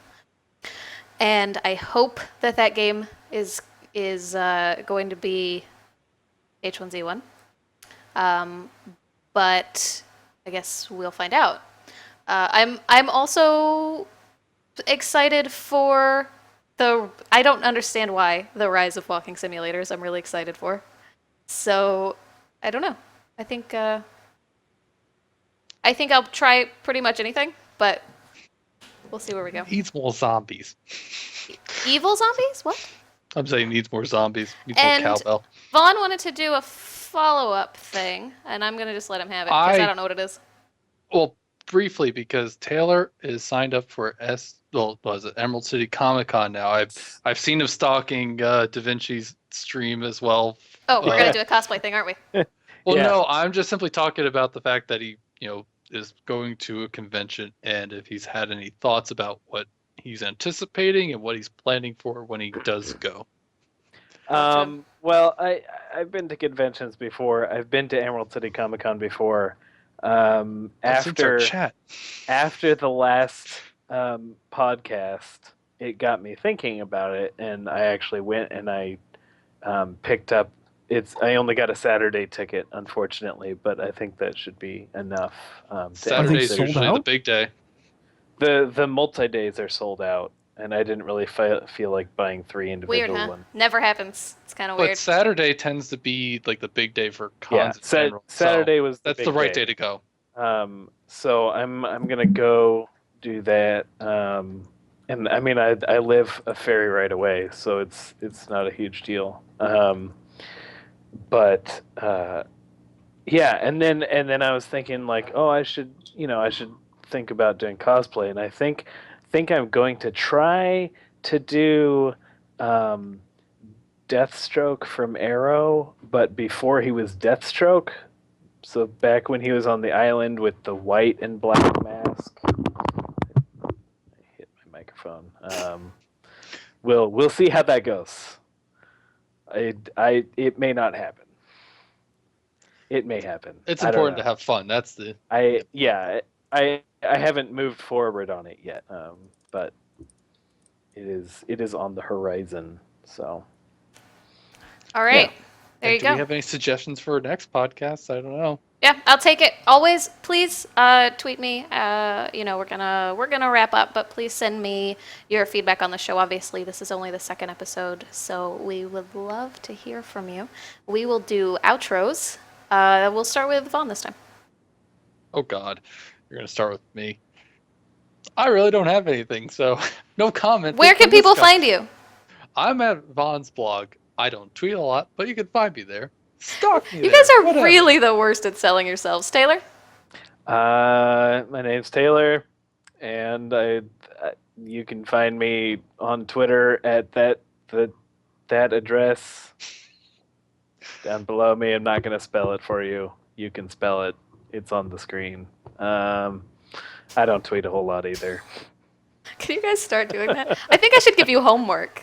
and I hope that game is going to be H1Z1. But I guess we'll find out. I'm also excited for I don't understand why the rise of walking simulators. I'm really excited for. So I don't know. I think I'll try pretty much anything, but we'll see where we go. Needs more zombies. Evil zombies? What? I'm saying needs more zombies. Needs more And cowbell. Vaughn wanted to do a follow-up thing, and I'm gonna just let him have it because I don't know what it is. Well, briefly, because Taylor is signed up for was it Emerald City Comic Con now. I've seen him stalking Da Vinci's stream as well. Oh, we're Yeah. gonna do a cosplay thing, aren't we? Well, Yeah. no, I'm just simply talking about the fact that he, is going to a convention, and if he's had any thoughts about what he's anticipating and what he's planning for when he does go. Well, I've been to conventions before. I've been to Emerald City Comic Con before. Since our chat. After the last podcast, it got me thinking about it, and I actually went and I picked up. I only got a Saturday ticket, unfortunately, but I think that should be enough. Saturday's sold usually the out? big day. The multi days are sold out, and I didn't really feel like buying 3 Weird, individual huh? ones. Never happens. It's kind of But weird. Saturday tends to be like the big day for Yeah, cons in general. so Saturday was that's big the right day to go. So I'm gonna go do that. And I mean I live a ferry right away, so it's not a huge deal. But yeah, and then I was thinking like, oh, I should think about doing cosplay, and I think I'm going to try to do Deathstroke from Arrow, but before he was Deathstroke. So back when he was on the island with the white and black mask. I hit my microphone. We'll see how that goes. It may not happen. It may happen. It's I don't important know. to have fun. That's the I haven't moved forward on it yet, but it is on the horizon. So All right. Yeah. There And you do go. we have any suggestions for our next podcast? I don't know. Yeah, I'll take it. Always, please tweet me. We're gonna wrap up, but please send me your feedback on the show. Obviously, this is only the second episode, so we would love to hear from you. We will do outros. We'll start with Vaughn this time. Oh God, you're gonna start with me. I really don't have anything, so no comment. Where can people find you? I'm at Vaughn's blog. I don't tweet a lot, but you can find me there. Stalk me You there, guys are whatever. really the worst at selling yourselves. Taylor? my name's Taylor, and you can find me on Twitter at that address down below me. I'm not gonna spell it for you. You can spell it. It's on the screen. I don't tweet a whole lot either. Can you guys start doing that? I think I should give you homework.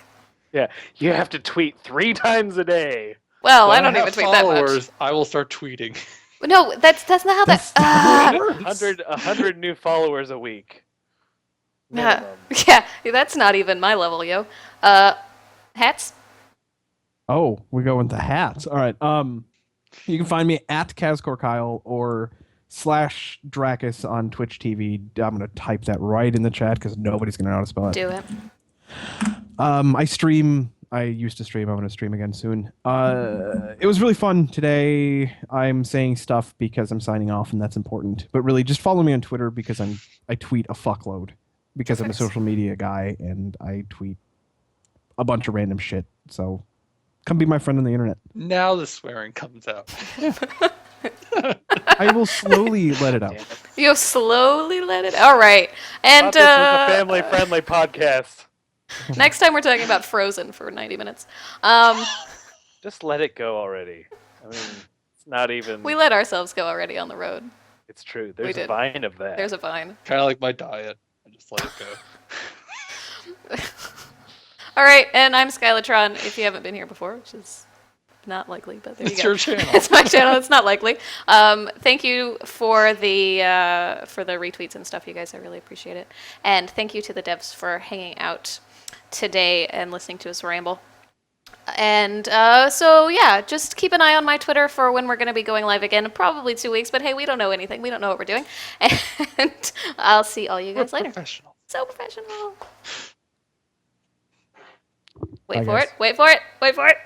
Yeah, you have to tweet 3 times a day. Well, I When don't have even tweet that much. followers, I will start tweeting. No, that's not how that. That's not how it works. 100 new followers a week. Yeah. Minimum. Yeah, that's not even my level, yo. Hats? Oh, we go with the hats. All right. You can find me at KazkorKyle or /Dracus on Twitch TV. I'm gonna type that right in the chat because nobody's gonna know how to spell it. Do it. I stream. I used to stream. I'm going to stream again soon. It was really fun today. I'm saying stuff because I'm signing off, and that's important. But really, just follow me on Twitter because I tweet a fuckload because I'm a Perfect. social media guy and I tweet a bunch of random shit. So come be my friend on the internet. Now the swearing comes out. I will slowly let it out. Damn it. You'll slowly let it. All right. And Thought this was a family-friendly podcast. next time we're talking about Frozen for 90 minutes. Just let it go already. I mean, it's not even. We let ourselves go already on the road. It's true. There's a did. vine of that. There's a vine. Kind of like my diet. I just let it go. All right, and I'm Skylatron. If you haven't been here before, which is not likely, but there you It's go. your channel. It's my channel. It's not likely. Thank you for the retweets and stuff, you guys. I really appreciate it. And thank you to the devs for hanging out today and listening to us ramble. And so yeah, just keep an eye on my Twitter for when we're going to be going live again. Probably 2 weeks, but hey, we don't know anything. We don't know what we're doing. And I'll see all you guys later. Professional. So professional. Bye, Wait for guys. it. Wait for it. Wait for it.